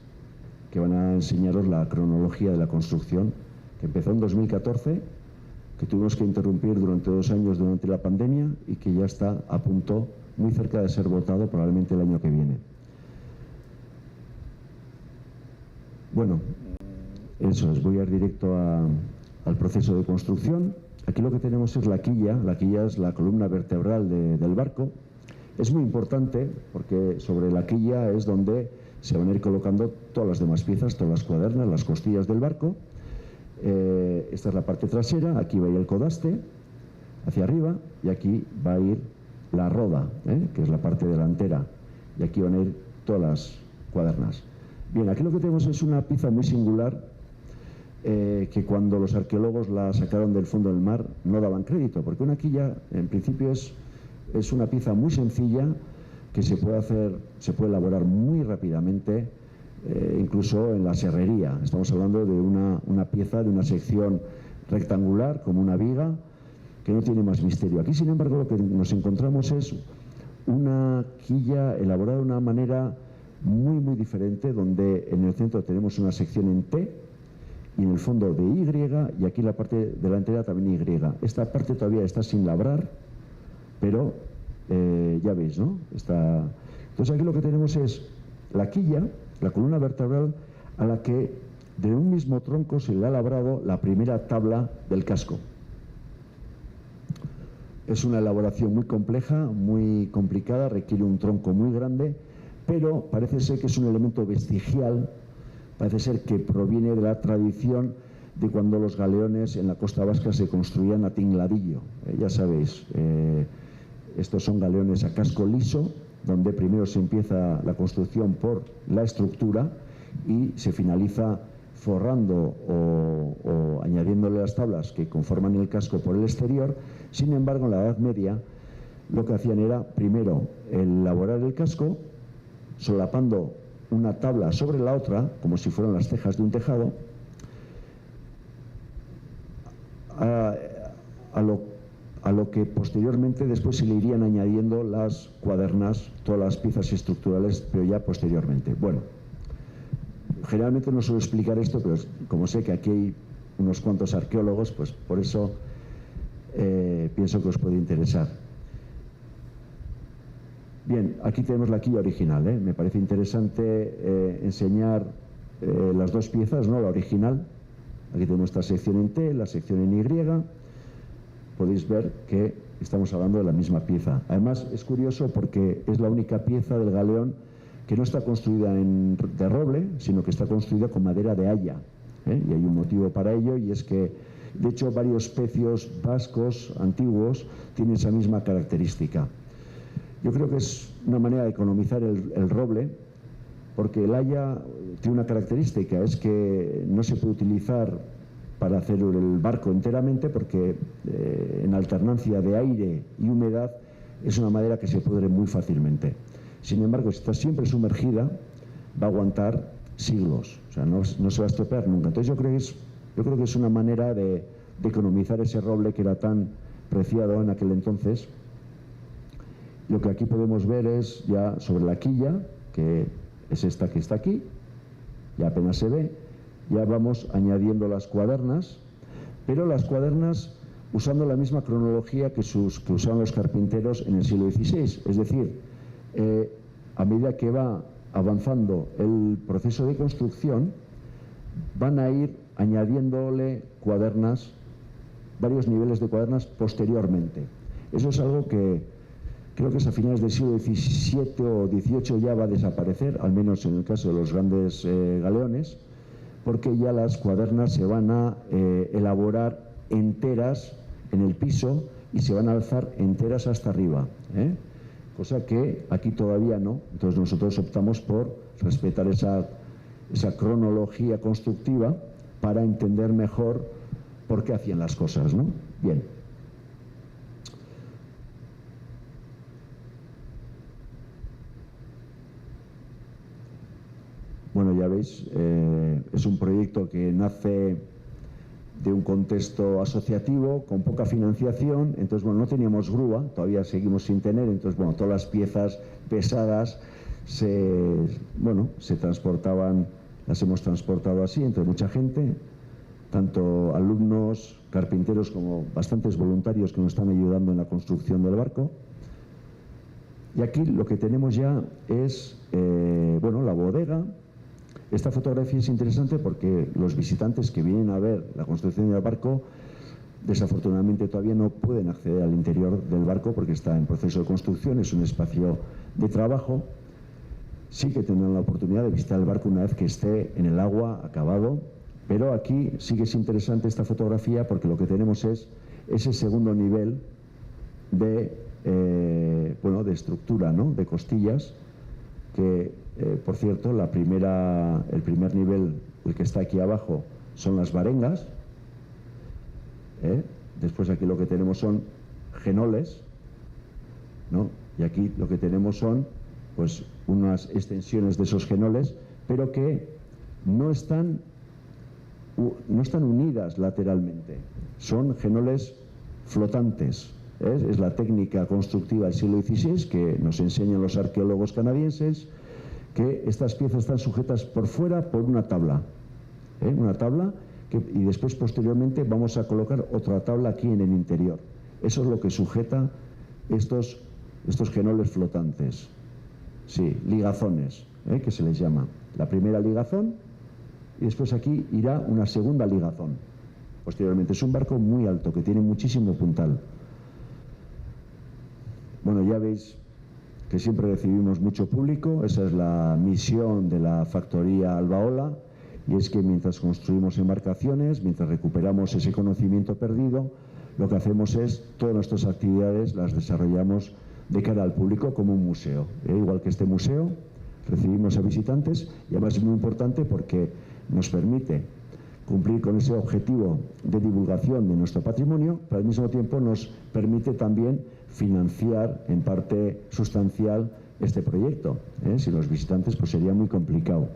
que van a enseñaros la cronología de la construcción, que empezó en 2014, que tuvimos que interrumpir durante 2 años durante la pandemia y que ya está a punto, muy cerca de ser votado, probablemente el año que viene. Bueno, eso es, voy a ir directo al proceso de construcción. Aquí lo que tenemos es la quilla es la columna vertebral del barco. Es muy importante porque sobre la quilla es donde se van a ir colocando todas las demás piezas, todas las cuadernas, las costillas del barco. Esta es la parte trasera, aquí va a ir el codaste hacia arriba y aquí va a ir la roda, que es la parte delantera, y aquí van a ir todas las cuadernas. Bien, aquí lo que tenemos es una pieza muy singular que cuando los arqueólogos la sacaron del fondo del mar no daban crédito, porque una quilla en principio es una pieza muy sencilla que se puede elaborar muy rápidamente, incluso en la serrería. Estamos hablando de una pieza de una sección rectangular, como una viga, que no tiene más misterio. Aquí, sin embargo, lo que nos encontramos es una quilla elaborada de una manera muy, muy diferente, donde en el centro tenemos una sección en T y en el fondo de Y, y aquí en la parte delantera también Y. Esta parte todavía está sin labrar, pero ya veis, ¿no? Entonces aquí lo que tenemos es la quilla, la columna vertebral, a la que de un mismo tronco se le ha labrado la primera tabla del casco. Es una elaboración muy compleja, muy complicada, requiere un tronco muy grande, pero parece ser que es un elemento vestigial, parece ser que proviene de la tradición de cuando los galeones en la costa vasca se construían a tingladillo. Ya sabéis, estos son galeones a casco liso, donde primero se empieza la construcción por la estructura y se finaliza forrando o añadiéndole las tablas que conforman el casco por el exterior. Sin embargo, en la Edad Media lo que hacían era primero elaborar el casco, solapando una tabla sobre la otra, como si fueran las tejas de un tejado, a lo que posteriormente después se le irían añadiendo las cuadernas, todas las piezas estructurales, pero ya posteriormente. Bueno, generalmente no suelo explicar esto, pero como sé que aquí hay unos cuantos arqueólogos, pues por eso pienso que os puede interesar. Bien, aquí tenemos la quilla original, me parece interesante enseñar las dos piezas, ¿no? La original, aquí tenemos esta sección en T, la sección en Y. Podéis ver que estamos hablando de la misma pieza. Además, es curioso porque es la única pieza del galeón que no está construida de roble, sino que está construida con madera de haya. Y hay un motivo para ello, y es que, de hecho, varios pecios vascos antiguos tienen esa misma característica. Yo creo que es una manera de economizar el roble, porque el haya tiene una característica, es que no se puede utilizar para hacer el barco enteramente, porque en alternancia de aire y humedad es una madera que se pudre muy fácilmente. Sin embargo, si está siempre sumergida, va a aguantar siglos, o sea, no se va a estropear nunca. Entonces yo creo que es una manera de economizar ese roble que era tan preciado en aquel entonces. Lo que aquí podemos ver es ya sobre la quilla, que es esta que está aquí, ya apenas se ve, ya vamos añadiendo las cuadernas, pero las cuadernas usando la misma cronología que usaban los carpinteros en el siglo XVI, es decir, a medida que va avanzando el proceso de construcción, van a ir añadiéndole cuadernas, varios niveles de cuadernas posteriormente. Eso es algo que creo que es a finales del siglo XVII o XVIII ya va a desaparecer, al menos en el caso de los grandes galeones, porque ya las cuadernas se van a elaborar enteras en el piso y se van a alzar enteras hasta arriba, cosa que aquí todavía no. Entonces nosotros optamos por respetar esa cronología constructiva para entender mejor por qué hacían las cosas, ¿no? Bien. Bueno, ya veis, es un proyecto que nace de un contexto asociativo, con poca financiación. Entonces, bueno, no teníamos grúa, todavía seguimos sin tener. Entonces, bueno, todas las piezas pesadas se transportaban, las hemos transportado así entre mucha gente, tanto alumnos, carpinteros, como bastantes voluntarios que nos están ayudando en la construcción del barco. Y aquí lo que tenemos ya es, la bodega. Esta fotografía es interesante porque los visitantes que vienen a ver la construcción del barco desafortunadamente todavía no pueden acceder al interior del barco porque está en proceso de construcción, es un espacio de trabajo. Sí que tendrán la oportunidad de visitar el barco una vez que esté en el agua, acabado, pero aquí sí que es interesante esta fotografía porque lo que tenemos es ese segundo nivel de estructura, ¿no?, de costillas, que por cierto, el primer nivel, el que está aquí abajo, son las varengas. Después aquí lo que tenemos son genoles, ¿no? Y aquí lo que tenemos son pues unas extensiones de esos genoles, pero que no están unidas lateralmente, son genoles flotantes. Es la técnica constructiva del siglo XVI que nos enseñan los arqueólogos canadienses, que estas piezas están sujetas por fuera por una tabla, y después posteriormente vamos a colocar otra tabla aquí en el interior. Eso es lo que sujeta estos genoles flotantes, sí, ligazones, que se les llama. La primera ligazón y después aquí irá una segunda ligazón posteriormente. Es un barco muy alto que tiene muchísimo puntal. Bueno, ya veis que siempre recibimos mucho público. Esa es la misión de la factoría Albaola, y es que mientras construimos embarcaciones, mientras recuperamos ese conocimiento perdido, lo que hacemos es, todas nuestras actividades las desarrollamos de cara al público como un museo. Igual que este museo, recibimos a visitantes, y además es muy importante porque nos permite cumplir con ese objetivo de divulgación de nuestro patrimonio, pero al mismo tiempo nos permite también financiar en parte sustancial este proyecto. Si los visitantes, pues sería muy complicado.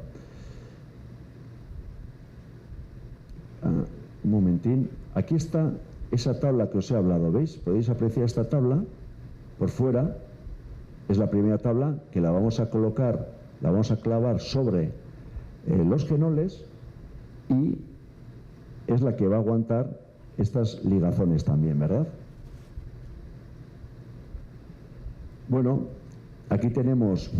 Un momentín. Aquí está esa tabla que os he hablado, ¿veis? Podéis apreciar esta tabla por fuera. Es la primera tabla que la vamos a colocar, la vamos a clavar sobre los genoles, y es la que va a aguantar estas ligazones también, ¿verdad? Bueno, aquí tenemos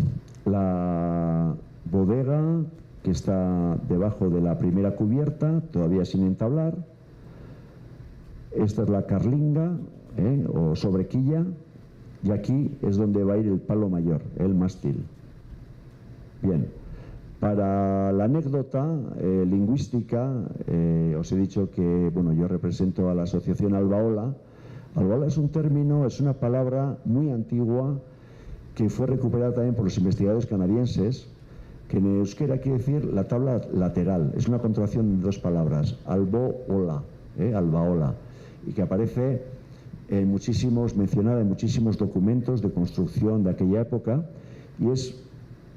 la bodega que está debajo de la primera cubierta, todavía sin entablar. Esta es la carlinga, o sobrequilla, y aquí es donde va a ir el palo mayor, el mástil. Bien, para la anécdota lingüística, os he dicho que yo represento a la asociación Albaola. Albaola es un término, es una palabra muy antigua que fue recuperada también por los investigadores canadienses, que en euskera quiere decir la tabla lateral. Es una contracción de dos palabras, albo-ola, albaola, y que aparece mencionada en muchísimos documentos de construcción de aquella época, y es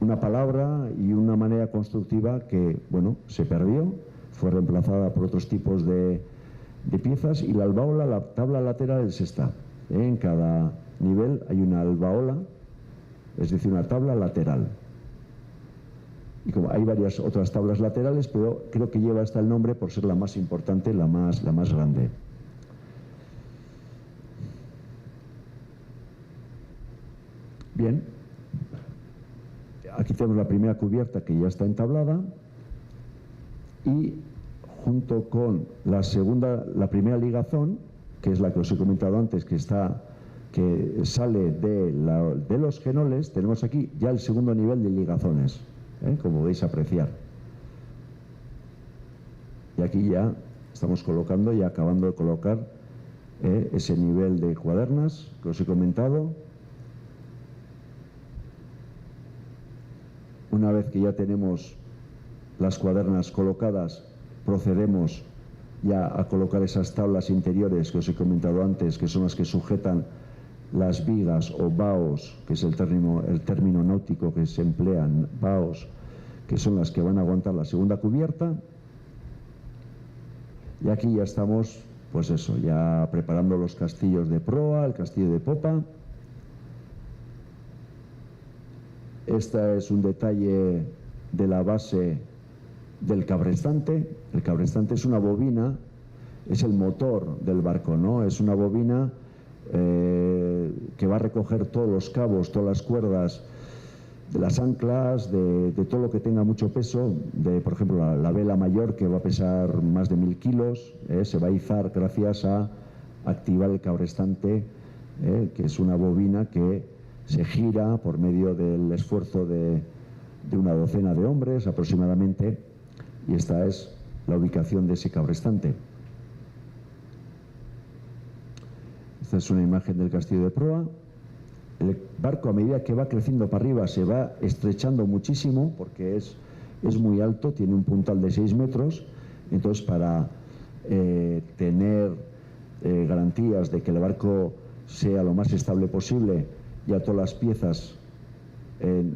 una palabra y una manera constructiva que, bueno, se perdió, fue reemplazada por otros tipos de piezas, y la albaola, la tabla lateral es esta. En cada nivel hay una albaola, es decir, una tabla lateral. Y como hay varias otras tablas laterales, pero creo que lleva hasta el nombre por ser la más importante, la más grande. Bien, aquí tenemos la primera cubierta que ya está entablada, y junto con la primera ligazón, que es la que os he comentado antes, que sale de los genoles, tenemos aquí ya el segundo nivel de ligazones, como podéis apreciar. Y aquí ya estamos colocando y acabando de colocar ese nivel de cuadernas que os he comentado. Una vez que ya tenemos las cuadernas colocadas, procedemos ya a colocar esas tablas interiores que os he comentado antes, que son las que sujetan las vigas o baos, que es el término náutico que se emplea, baos, que son las que van a aguantar la segunda cubierta. Y aquí ya estamos, pues eso, ya preparando los castillos de proa, el castillo de popa. Este es un detalle de la base del cabrestante. El cabrestante es una bobina, es el motor del barco, ¿no? Es una bobina que va a recoger todos los cabos, todas las cuerdas de las anclas, de todo lo que tenga mucho peso, por ejemplo, la vela mayor, que va a pesar más de 1000 kilos, se va a izar gracias a activar el cabrestante, que es una bobina que se gira por medio del esfuerzo de una docena de hombres aproximadamente, y esta es la ubicación de ese cabrestante. Esta es una imagen del castillo de proa. El barco, a medida que va creciendo para arriba, se va estrechando muchísimo porque es muy alto, tiene un puntal de 6 metros. Entonces, para tener garantías de que el barco sea lo más estable posible, ya todas las piezas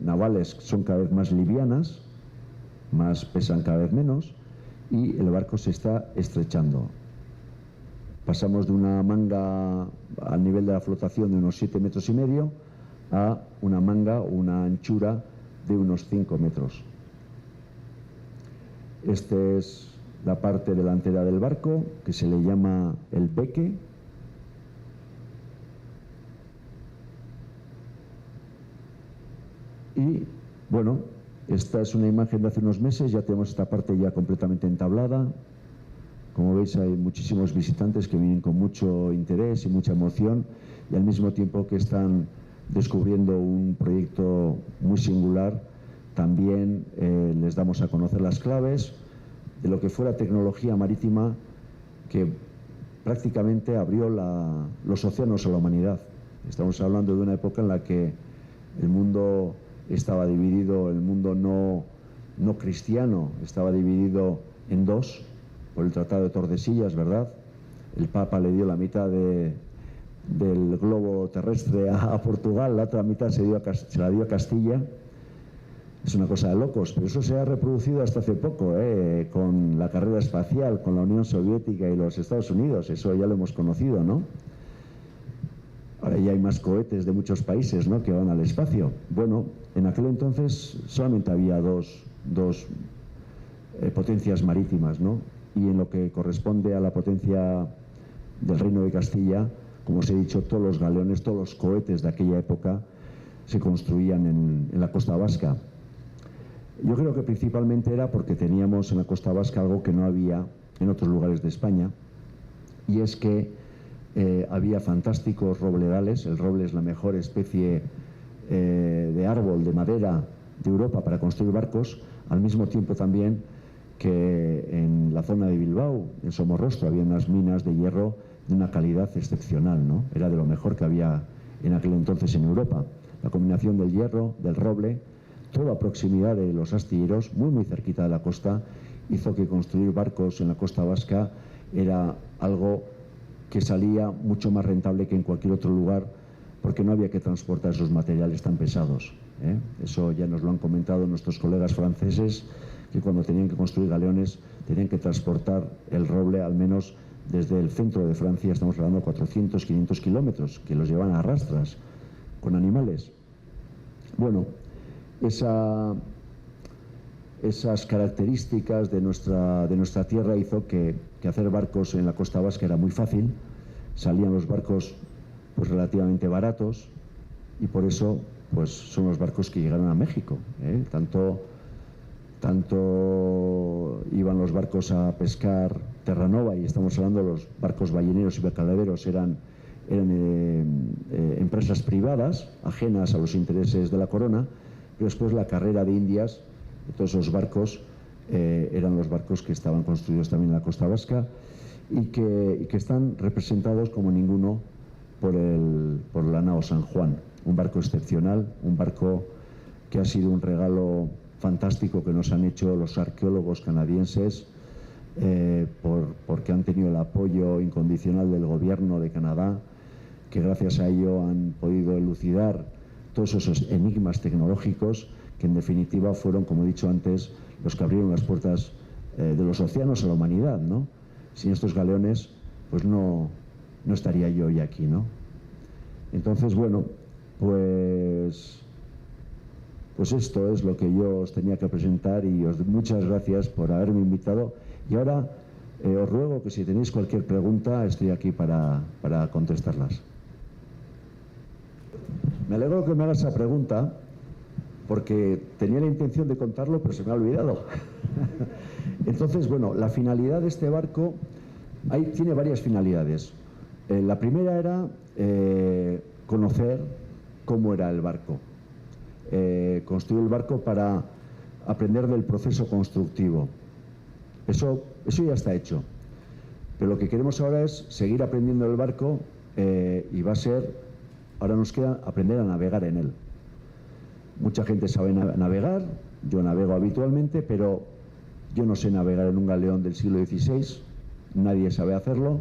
navales son cada vez más livianas, pesan cada vez menos, y el barco se está estrechando. Pasamos de una manga al nivel de la flotación de unos 7,5 metros a una manga o una anchura de unos 5 metros. Esta es la parte delantera del barco, que se le llama el beque. Y bueno, esta es una imagen de hace unos meses, ya tenemos esta parte ya completamente entablada. Como veis, hay muchísimos visitantes que vienen con mucho interés y mucha emoción, y al mismo tiempo que están descubriendo un proyecto muy singular, también les damos a conocer las claves de lo que fue la tecnología marítima que prácticamente abrió los océanos a la humanidad. Estamos hablando de una época en la que el mundo estaba dividido, el mundo no cristiano estaba dividido en dos, por el Tratado de Tordesillas, ¿verdad? El Papa le dio la mitad del globo terrestre a Portugal, la otra mitad se la dio a Castilla. Es una cosa de locos, pero eso se ha reproducido hasta hace poco, con la carrera espacial, con la Unión Soviética y los Estados Unidos. Eso ya lo hemos conocido, ¿no? Ahora ya hay más cohetes de muchos países, ¿no?, que van al espacio. Bueno, en aquel entonces solamente había dos potencias marítimas, ¿no? Y en lo que corresponde a la potencia del Reino de Castilla, como os he dicho, todos los galeones, todos los cohetes de aquella época se construían en la costa vasca. Yo creo que principalmente era porque teníamos en la costa vasca algo que no había en otros lugares de España, y es que había fantásticos robledales. El roble es la mejor especie de árbol, de madera de Europa para construir barcos, al mismo tiempo también que en la zona de Bilbao, en Somorrostro, había unas minas de hierro de una calidad excepcional, ¿no? Era de lo mejor que había en aquel entonces en Europa. La combinación del hierro, del roble, toda proximidad de los astilleros, muy cerquita de la costa, hizo que construir barcos en la costa vasca era algo que salía mucho más rentable que en cualquier otro lugar, porque no había que transportar esos materiales tan pesados. Eso ya nos lo han comentado nuestros colegas franceses, que cuando tenían que construir galeones tenían que transportar el roble al menos desde el centro de Francia, estamos hablando de 400, 500 kilómetros, que los llevan a rastras con animales. Bueno, esas características de nuestra tierra hizo que hacer barcos en la costa vasca era muy fácil. Salían los barcos pues relativamente baratos, y por eso pues son los barcos que llegaron a México. Tanto iban los barcos a pescar Terranova, y estamos hablando de los barcos balleneros y bacaladeros, eran empresas privadas ajenas a los intereses de la corona, pero después la carrera de Indias, todos esos barcos eran los barcos que estaban construidos también en la costa vasca, y que están representados como ninguno por la nao San Juan, un barco excepcional, un barco que ha sido un regalo fantástico que nos han hecho los arqueólogos canadienses, porque han tenido el apoyo incondicional del gobierno de Canadá, que gracias a ello han podido elucidar todos esos enigmas tecnológicos que en definitiva fueron, como he dicho antes, los que abrieron las puertas de los océanos a la humanidad, ¿no? Sin estos galeones pues no estaría yo hoy aquí, ¿no? Entonces, bueno, pues esto es lo que yo os tenía que presentar, y os doy muchas gracias por haberme invitado. Y ahora os ruego que si tenéis cualquier pregunta, estoy aquí para contestarlas. Me alegro que me hagas esa pregunta, porque tenía la intención de contarlo, pero se me ha olvidado. Entonces, bueno, la finalidad de este barco tiene varias finalidades. La primera era conocer cómo era el barco. Construir el barco para aprender del proceso constructivo. Eso ya está hecho. Pero lo que queremos ahora es seguir aprendiendo del barco, y va a ser, ahora nos queda aprender a navegar en él. Mucha gente sabe navegar, yo navego habitualmente, pero yo no sé navegar en un galeón del siglo XVI, nadie sabe hacerlo,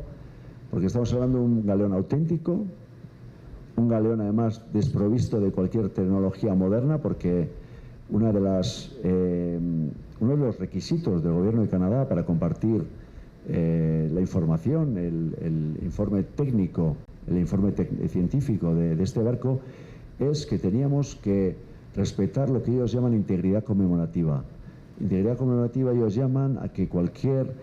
porque estamos hablando de un galeón auténtico, un galeón además desprovisto de cualquier tecnología moderna, porque uno de los requisitos del gobierno de Canadá para compartir la información, el informe técnico, el informe científico de este barco, es que teníamos que respetar lo que ellos llaman integridad conmemorativa. Integridad conmemorativa ellos llaman a que cualquier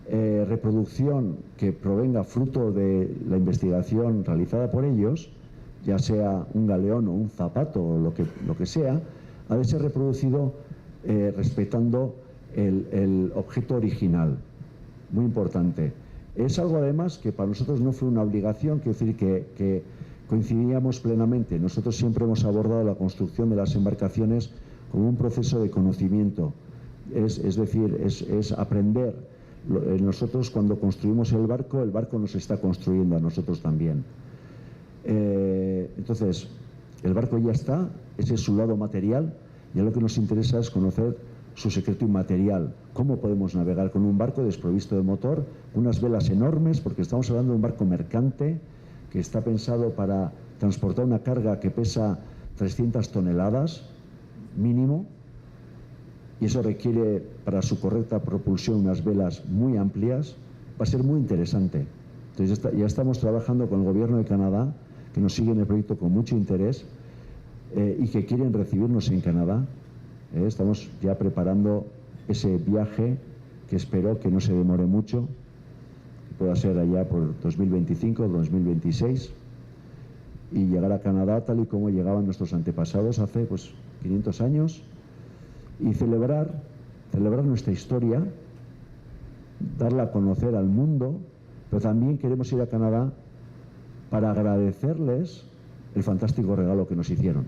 reproducción que provenga fruto de la investigación realizada por ellos, ya sea un galeón o un zapato o lo que sea, ha de ser reproducido respetando el objeto original. Muy importante. Es algo además que para nosotros no fue una obligación, quiero decir que coincidíamos plenamente. Nosotros siempre hemos abordado la construcción de las embarcaciones como un proceso de conocimiento. Es decir, es aprender. Nosotros cuando construimos el barco nos está construyendo a nosotros también. Entonces, el barco ya está, ese es su lado material, y lo que nos interesa es conocer su secreto inmaterial. ¿Cómo podemos navegar con un barco desprovisto de motor, unas velas enormes, porque estamos hablando de un barco mercante que está pensado para transportar una carga que pesa 300 toneladas mínimo, y eso requiere para su correcta propulsión unas velas muy amplias? Va a ser muy interesante. Entonces ya estamos trabajando con el gobierno de Canadá, que nos sigue en el proyecto con mucho interés, y que quieren recibirnos en Canadá. Estamos ya preparando ese viaje, que espero que no se demore mucho, que pueda ser allá por 2025 o 2026, y llegar a Canadá tal y como llegaban nuestros antepasados hace 500 años, y celebrar nuestra historia, darla a conocer al mundo. Pero también queremos ir a Canadá para agradecerles el fantástico regalo que nos hicieron.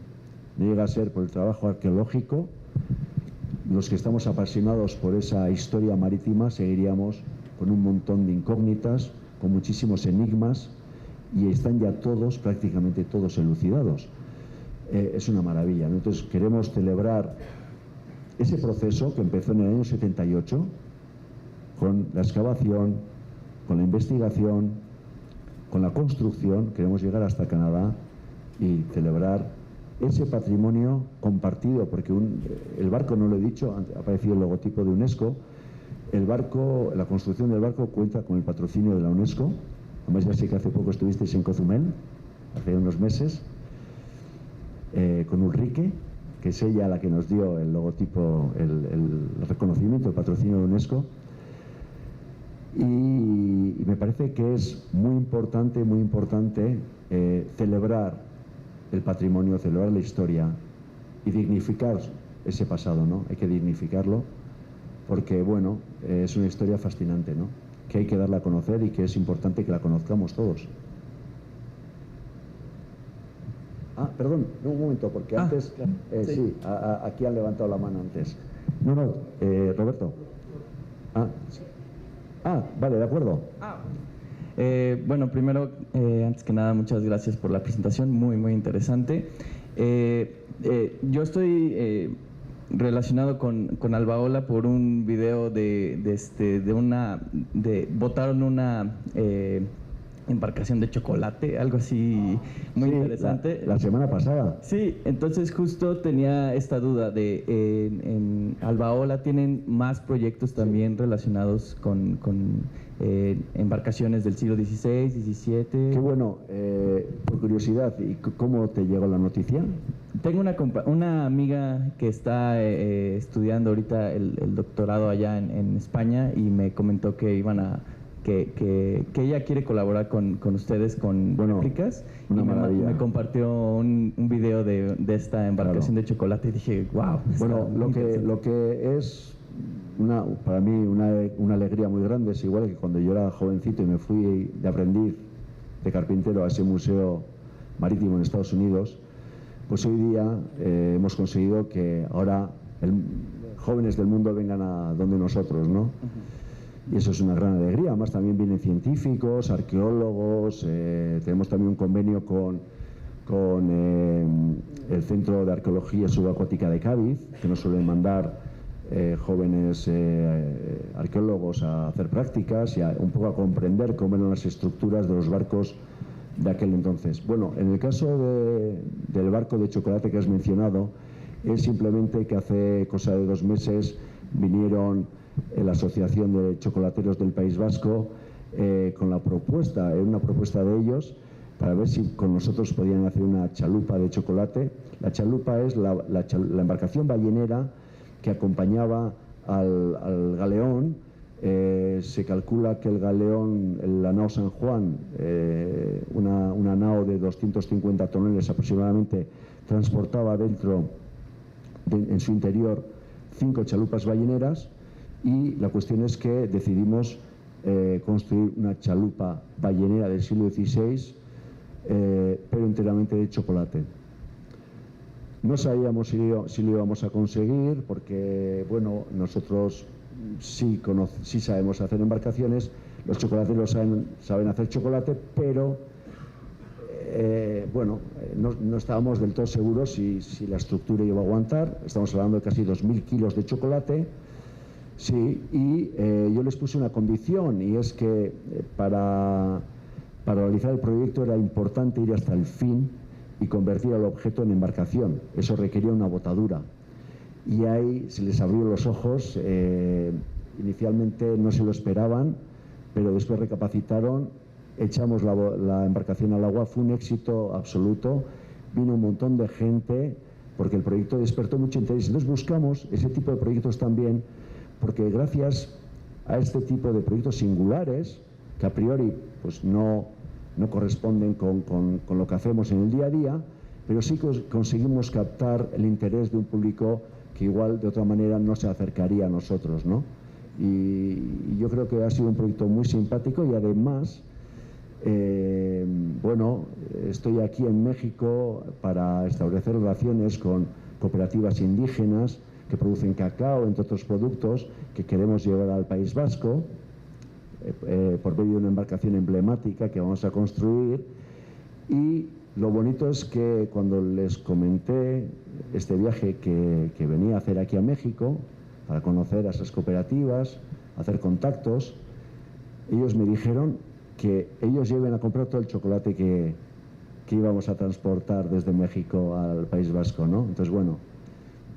No llega a ser por el trabajo arqueológico. Los que estamos apasionados por esa historia marítima seguiríamos con un montón de incógnitas, con muchísimos enigmas, y están ya todos, prácticamente todos, elucidados. es una maravilla, ¿no? Entonces queremos celebrar ese proceso que empezó en el año 78 con la excavación, con la investigación, con la construcción. Queremos llegar hasta Canadá y celebrar ese patrimonio compartido, porque el barco, no lo he dicho, ha aparecido el logotipo de UNESCO. El barco, la construcción del barco cuenta con el patrocinio de la UNESCO. Además, ya sé que hace poco estuvisteis en Cozumel, hace unos meses, con Ulrike, que es ella la que nos dio el logotipo, el reconocimiento, el patrocinio de UNESCO. Y me parece que es muy importante celebrar el patrimonio, celebrar la historia y dignificar ese pasado, ¿no? Hay que dignificarlo porque, bueno, es una historia fascinante, ¿no? Que hay que darla a conocer y que es importante que la conozcamos todos. Ah, perdón, un momento, porque antes... sí, aquí han levantado la mano antes. No, Roberto. Vale, de acuerdo.
Bueno, primero, antes que nada, muchas gracias por la presentación, muy interesante. Yo estoy relacionado con Albaola por un video botaron una embarcación de chocolate, algo así muy interesante.
La semana pasada.
Sí, entonces justo tenía esta duda de en Albaola tienen más proyectos también relacionados con embarcaciones del siglo XVI, XVII.
Qué bueno, por curiosidad, ¿y cómo te llegó la noticia?
Tengo una amiga que está estudiando ahorita el doctorado allá en España y me comentó que iban a que ella quiere colaborar con ustedes con réplicas.
Una maravilla.
Me compartió un video de esta embarcación de chocolate y dije, wow.
Bueno, lo que es para mí una alegría muy grande es igual que cuando yo era jovencito y me fui de aprendiz de carpintero a ese museo marítimo en Estados Unidos, pues hoy día hemos conseguido que ahora jóvenes del mundo vengan a donde nosotros, ¿no? Y eso es una gran alegría. Además también vienen científicos, arqueólogos, tenemos también un convenio con el Centro de Arqueología Subacuática de Cádiz, que nos suelen mandar jóvenes arqueólogos a hacer prácticas y un poco a comprender cómo eran las estructuras de los barcos de aquel entonces. Bueno, en el caso del barco de chocolate que has mencionado, es simplemente que hace cosa de 2 meses vinieron la Asociación de Chocolateros del País Vasco con la propuesta, una propuesta de ellos, para ver si con nosotros podían hacer una chalupa de chocolate. La chalupa es la embarcación ballenera que acompañaba al galeón. Se calcula que el galeón, la nao San Juan, una nao de 250 toneladas aproximadamente, transportaba en su interior 5 chalupas balleneras. Y la cuestión es que decidimos construir una chalupa ballenera del siglo XVI, pero enteramente de chocolate. No sabíamos si lo íbamos a conseguir, porque bueno, nosotros sí sabemos hacer embarcaciones, los chocolateros saben hacer chocolate, pero no estábamos del todo seguros si la estructura iba a aguantar. Estamos hablando de casi 2.000 kilos de chocolate. Sí, y yo les puse una condición, y es que para realizar el proyecto era importante ir hasta el fin y convertir al objeto en embarcación. Eso requería una botadura. Y ahí se les abrió los ojos. Inicialmente no se lo esperaban, pero después recapacitaron, echamos la embarcación al agua, fue un éxito absoluto, vino un montón de gente, porque el proyecto despertó mucho interés. Entonces buscamos ese tipo de proyectos también, porque gracias a este tipo de proyectos singulares, que a priori pues no corresponden con lo que hacemos en el día a día, pero sí conseguimos captar el interés de un público que igual de otra manera no se acercaría a nosotros, ¿no? Y yo creo que ha sido un proyecto muy simpático y además, estoy aquí en México para establecer relaciones con cooperativas indígenas que producen cacao, entre otros productos, que queremos llevar al País Vasco por medio de una embarcación emblemática que vamos a construir. Y Lo bonito es que cuando les comenté este viaje que venía a hacer aquí a México, para conocer a esas cooperativas, hacer contactos, ellos me dijeron que ellos lleven a comprar todo el chocolate que íbamos a transportar desde México al País Vasco, ¿no? Entonces, bueno,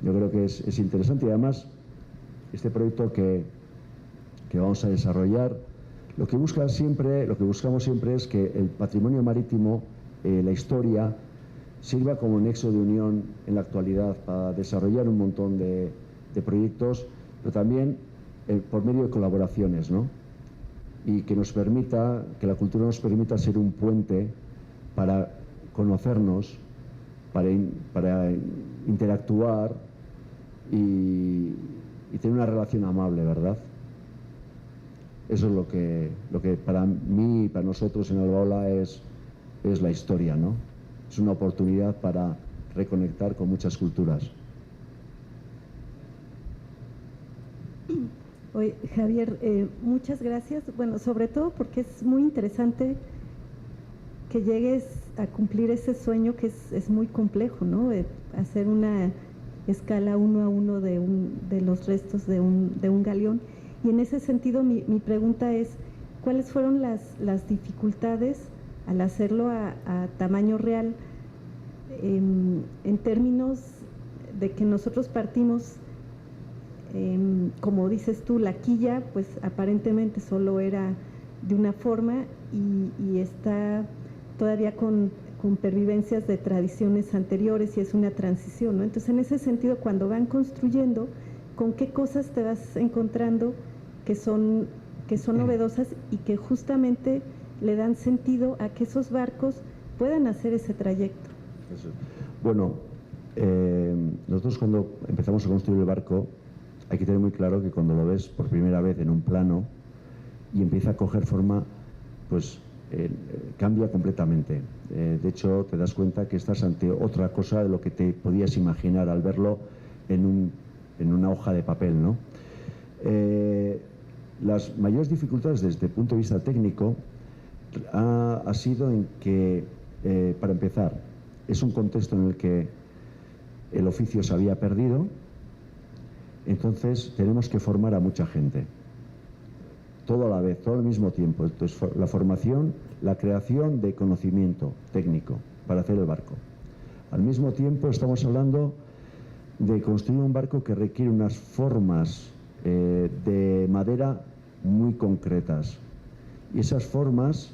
yo creo que es interesante, y además este proyecto que vamos a desarrollar, lo que buscamos siempre es que el patrimonio marítimo, la historia, sirva como nexo de unión en la actualidad para desarrollar un montón de proyectos, pero también por medio de colaboraciones, ¿no? Y que la cultura nos permita ser un puente para conocernos, para interactuar y tener una relación amable, ¿verdad? Eso es lo que para mí y para nosotros en Albaola es la historia, ¿no? Es una oportunidad para reconectar con muchas culturas.
Oye, Javier, muchas gracias. Bueno, sobre todo porque es muy interesante que llegues a cumplir ese sueño que es muy complejo, ¿no? Hacer una escala 1 a 1 de los restos de un galeón. Y en ese sentido, mi pregunta es, ¿cuáles fueron las dificultades al hacerlo a tamaño real, en términos de que nosotros partimos, como dices tú, la quilla, pues aparentemente solo era de una forma y está todavía con pervivencias de tradiciones anteriores y es una transición, ¿no? Entonces, en ese sentido, cuando van construyendo, ¿con qué cosas te vas encontrando que son novedosas y que justamente le dan sentido a que esos barcos puedan hacer ese trayecto?
Bueno, nosotros cuando empezamos a construir el barco, hay que tener muy claro que cuando lo ves por primera vez en un plano y empieza a coger forma, pues cambia completamente. De hecho, te das cuenta que estás ante otra cosa de lo que te podías imaginar al verlo en una hoja de papel, ¿no? Las mayores dificultades desde el punto de vista técnico ha sido en que, para empezar, es un contexto en el que el oficio se había perdido, entonces tenemos que formar a mucha gente, todo a la vez, todo al mismo tiempo. Entonces, la formación, la creación de conocimiento técnico para hacer el barco. Al mismo tiempo estamos hablando de construir un barco que requiere unas formas de madera muy concretas. Y esas formas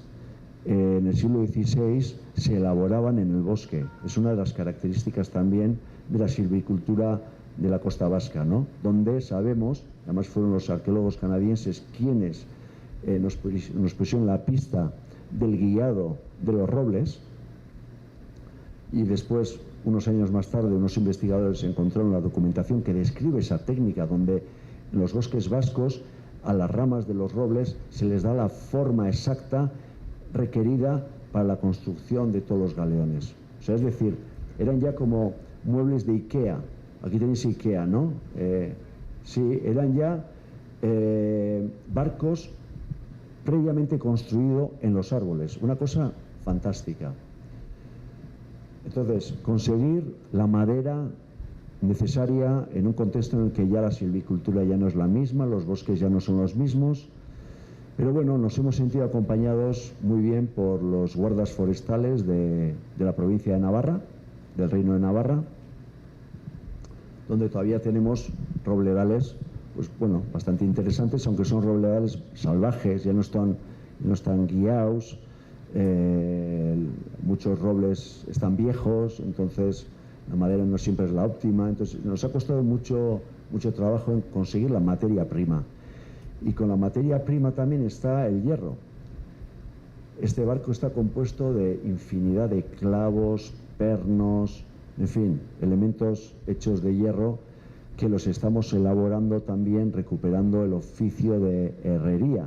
en el siglo XVI se elaboraban en el bosque. Es una de las características también de la silvicultura de la costa vasca, ¿no? Donde sabemos, además fueron los arqueólogos canadienses quienes nos pusieron la pista del guiado de los robles, y después, unos años más tarde, unos investigadores encontraron la documentación que describe esa técnica, donde en los bosques vascos a las ramas de los robles se les da la forma exacta requerida para la construcción de todos los galeones. O sea, es decir, eran ya como muebles de Ikea. Aquí tenéis Ikea, ¿no? Sí, eran ya barcos previamente construidos en los árboles. Una cosa fantástica. Entonces, conseguir la madera necesaria en un contexto en el que ya la silvicultura ya no es la misma, los bosques ya no son los mismos, pero bueno, nos hemos sentido acompañados muy bien por los guardas forestales de la provincia de Navarra, del Reino de Navarra, donde todavía tenemos robledales, pues bueno, bastante interesantes, aunque son robledales salvajes, ya no están guiados. Muchos robles están viejos, entonces la madera no siempre es la óptima. Entonces nos ha costado mucho trabajo en conseguir la materia prima, y con la materia prima también está el hierro. Este barco está compuesto de infinidad de clavos, pernos, en fin, elementos hechos de hierro que los estamos elaborando también, recuperando el oficio de herrería.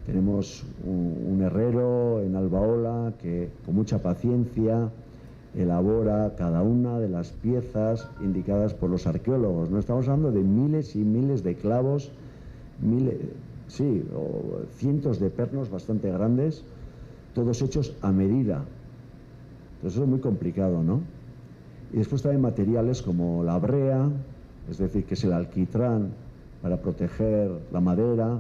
Tenemos un herrero en Albaola que con mucha paciencia elabora cada una de las piezas indicadas por los arqueólogos. No estamos hablando de miles y miles de clavos, cientos de pernos bastante grandes, todos hechos a medida. Eso es muy complicado, ¿no? Y después también materiales como la brea, es decir, que es el alquitrán para proteger la madera.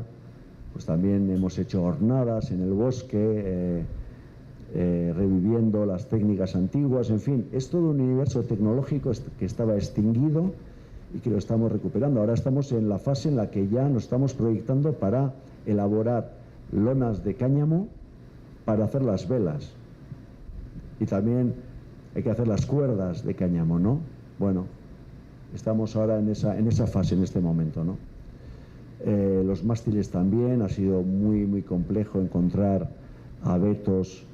Pues también hemos hecho hornadas en el bosque, reviviendo las técnicas antiguas. En fin, es todo un universo tecnológico que estaba extinguido y que lo estamos recuperando. Ahora estamos en la fase en la que ya nos estamos proyectando para elaborar lonas de cáñamo para hacer las velas. Y también hay que hacer las cuerdas de cáñamo, ¿no? Bueno, estamos ahora en esa fase, en este momento, ¿no? Los mástiles también, ha sido muy complejo encontrar abetos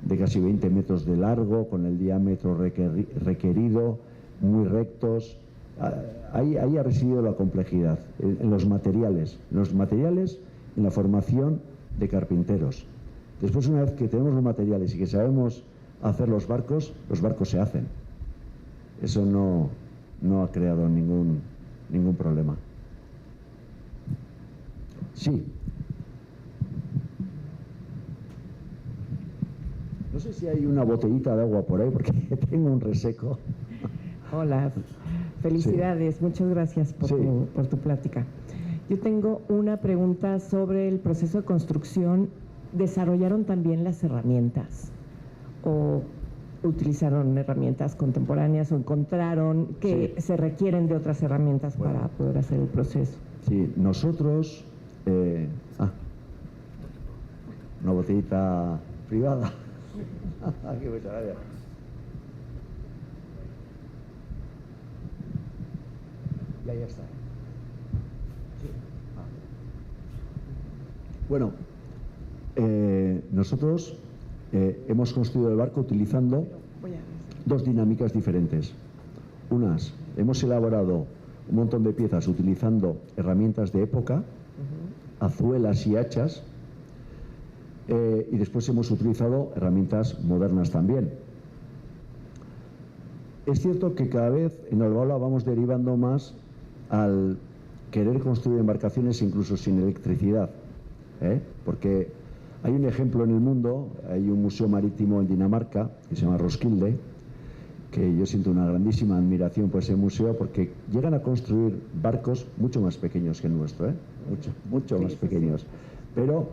de casi 20 metros de largo, con el diámetro requerido, muy rectos. Ahí ha residido la complejidad, en los materiales, en la formación de carpinteros. Después, una vez que tenemos los materiales y que sabemos hacer los barcos se hacen. Eso no ha creado ningún problema. Sí. No sé si hay una botellita de agua por ahí, porque tengo un reseco.
Hola, felicidades, sí. Muchas gracias por, sí. por tu plática. Yo tengo una pregunta sobre el proceso de construcción. ¿Desarrollaron también las herramientas? ¿O utilizaron herramientas contemporáneas o encontraron que se requieren de otras herramientas para poder hacer el proceso?
Sí, nosotros... una botellita privada. Qué muchas gracias. Ya está. Sí. Bueno, nosotros hemos construido el barco utilizando dos dinámicas diferentes. Unas, hemos elaborado un montón de piezas utilizando herramientas de época, azuelas y hachas, y después hemos utilizado herramientas modernas también. Es cierto que cada vez en Albaola vamos derivando más al querer construir embarcaciones incluso sin electricidad, porque hay un ejemplo en el mundo, hay un museo marítimo en Dinamarca que se llama Roskilde, que yo siento una grandísima admiración por ese museo, porque llegan a construir barcos mucho más pequeños que el nuestro, mucho más pequeños, pero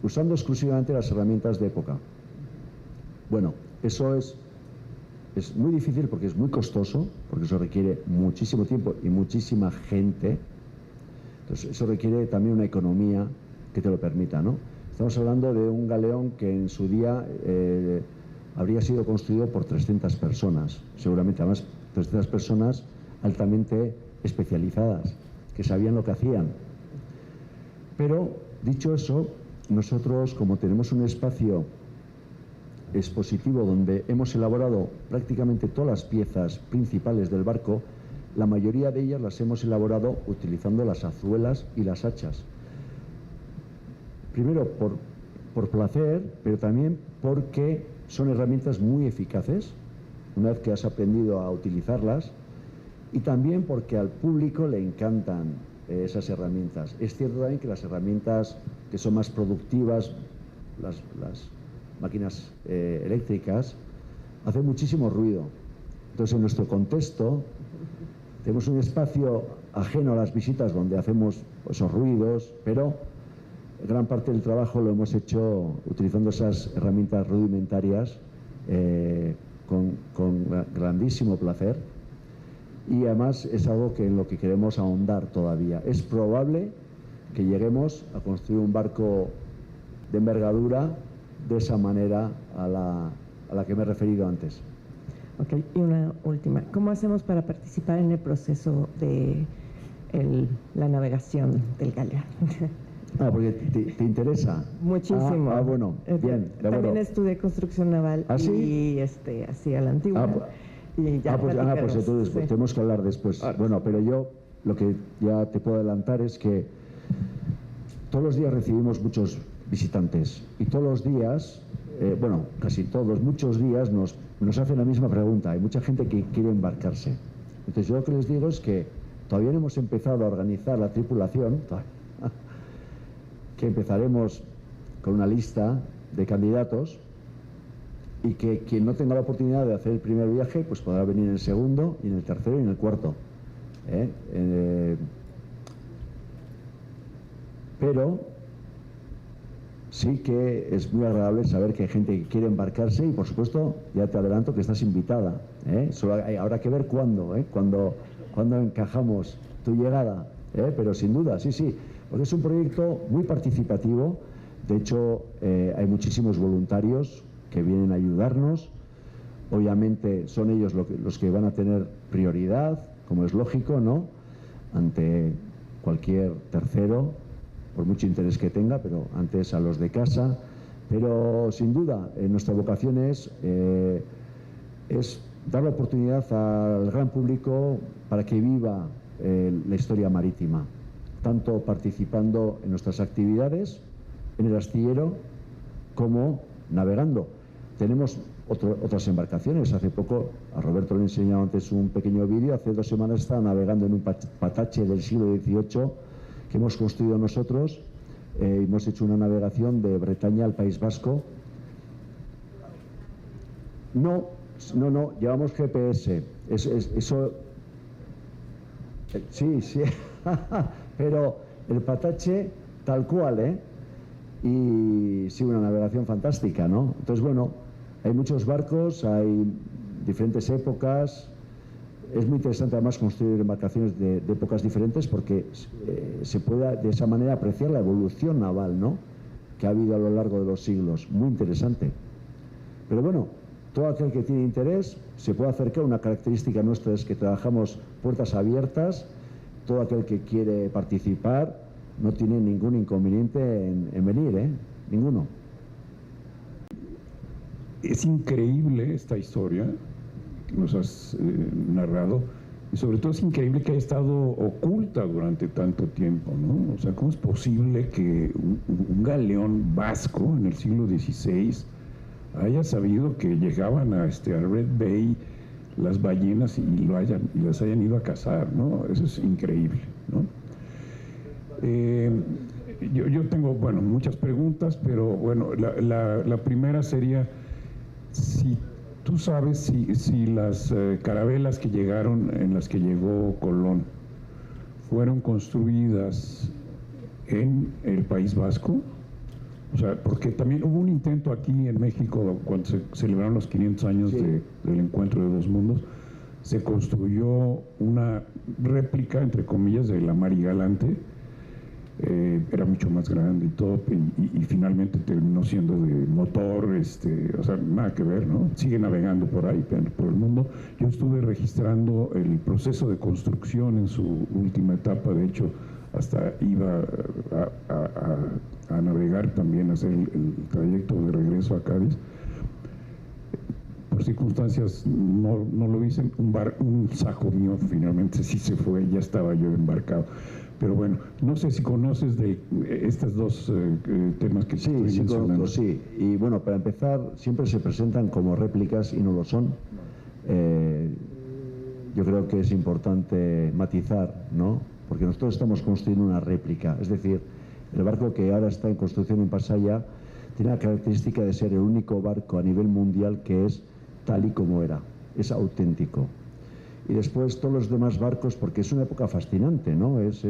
usando exclusivamente las herramientas de época. Bueno, eso es muy difícil porque es muy costoso, porque eso requiere muchísimo tiempo y muchísima gente. Entonces eso requiere también una economía que te lo permita, ¿no? Estamos hablando de un galeón que en su día habría sido construido por 300 personas, seguramente, además 300 personas altamente especializadas, que sabían lo que hacían. Pero, dicho eso, nosotros, como tenemos un espacio expositivo donde hemos elaborado prácticamente todas las piezas principales del barco, la mayoría de ellas las hemos elaborado utilizando las azuelas y las hachas. Primero por placer, pero también porque son herramientas muy eficaces, una vez que has aprendido a utilizarlas, y también porque al público le encantan esas herramientas. Es cierto también que las herramientas que son más productivas, las máquinas eléctricas, hacen muchísimo ruido. Entonces, en nuestro contexto, tenemos un espacio ajeno a las visitas donde hacemos esos ruidos, pero gran parte del trabajo lo hemos hecho utilizando esas herramientas rudimentarias con grandísimo placer, y además es algo en lo que queremos ahondar todavía. Es probable que lleguemos a construir un barco de envergadura de esa manera a la que me he referido antes.
Ok, y una última. ¿Cómo hacemos para participar en el proceso de la navegación del galeón?
Porque te interesa.
Muchísimo.
Bueno, bien.
También estudié construcción naval.
¿Ah, sí?
Y así a la antigua. Y ya
pues entonces sí. Tenemos que hablar después. Bueno, pero yo lo que ya te puedo adelantar es que todos los días recibimos muchos visitantes y todos los días, casi todos, muchos días nos hacen la misma pregunta. Hay mucha gente que quiere embarcarse. Entonces yo lo que les digo es que todavía no hemos empezado a organizar la tripulación, que empezaremos con una lista de candidatos, y que quien no tenga la oportunidad de hacer el primer viaje, pues podrá venir en el segundo, y en el tercero y en el cuarto. Pero sí que es muy agradable saber que hay gente que quiere embarcarse, y por supuesto, ya te adelanto que estás invitada. Solo habrá que ver cuándo encajamos tu llegada. Pero sin duda, sí, porque es un proyecto muy participativo. De hecho, hay muchísimos voluntarios que vienen a ayudarnos. Obviamente son ellos los que van a tener prioridad, como es lógico, ¿no?, ante cualquier tercero, por mucho interés que tenga, pero antes a los de casa. Pero sin duda, nuestra vocación es dar la oportunidad al gran público para que viva la historia marítima, tanto participando en nuestras actividades en el astillero como navegando. Tenemos otras embarcaciones. Hace poco, a Roberto le he enseñado antes un pequeño vídeo. Hace 2 semanas estaba navegando en un patache del siglo XVIII que hemos construido nosotros. Hemos hecho una navegación de Bretaña al País Vasco. No, llevamos GPS. Eso. Sí, pero el patache tal cual, y sí, una navegación fantástica, ¿no? Entonces, bueno, hay muchos barcos, hay diferentes épocas. Es muy interesante además construir embarcaciones de épocas diferentes, porque se puede de esa manera apreciar la evolución naval, ¿no?, que ha habido a lo largo de los siglos. Muy interesante. Pero bueno, todo aquel que tiene interés se puede acercar. Una característica nuestra es que trabajamos puertas abiertas. Todo aquel que quiere participar no tiene ningún inconveniente en venir, ninguno.
Es increíble esta historia que nos has narrado, y sobre todo es increíble que haya estado oculta durante tanto tiempo, ¿no? O sea, ¿cómo es posible que un galeón vasco en el siglo XVI haya sabido que llegaban a Red Bay las ballenas y las hayan ido a cazar, ¿no? Eso es increíble, ¿no? Yo tengo, muchas preguntas, pero la primera sería, si tú sabes si las carabelas que llegaron, en las que llegó Colón, fueron construidas en el País Vasco. O sea, porque también hubo un intento aquí en México cuando se celebraron los 500 años del encuentro de dos mundos. Se construyó una réplica, entre comillas, de la Mari Galante. Era mucho más grande y todo, y finalmente terminó siendo de motor, o sea, nada que ver, ¿no? Sigue navegando por ahí, por el mundo. Yo estuve registrando el proceso de construcción en su última etapa. De hecho, hasta iba a navegar también, a hacer el trayecto de regreso a Cádiz. Por circunstancias no lo hice. Un saco mío finalmente sí se fue, ya estaba yo embarcado. Pero bueno, no sé si conoces de estos dos temas que estoy mencionando.
Conozco, sí. Y bueno, para empezar, siempre se presentan como réplicas y no lo son. Yo creo que es importante matizar, ¿no? Porque nosotros estamos construyendo una réplica. Es decir, el barco que ahora está en construcción en Pasaia tiene la característica de ser el único barco a nivel mundial que es tal y como era. Es auténtico. Y después todos los demás barcos, porque es una época fascinante, ¿no? Es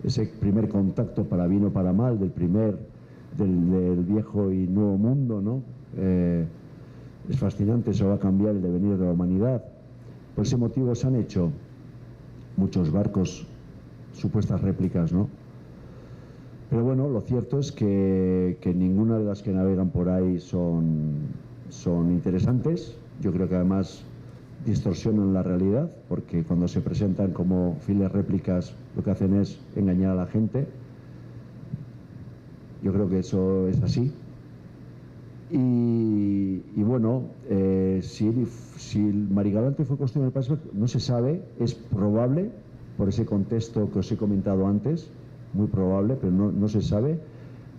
ese primer contacto, para bien o para mal, del viejo y nuevo mundo, ¿no? Es fascinante, eso va a cambiar el devenir de la humanidad. Por ese motivo se han hecho muchos barcos, supuestas réplicas, ¿no? Pero bueno, lo cierto es que ninguna de las que navegan por ahí son interesantes. Yo creo que además distorsionan la realidad, porque cuando se presentan como fieles réplicas lo que hacen es engañar a la gente. Yo creo que eso es así. Y bueno, si el Mari Galante fue construido en el País Vasco, no se sabe. Es probable, por ese contexto que os he comentado antes, muy probable, pero no se sabe.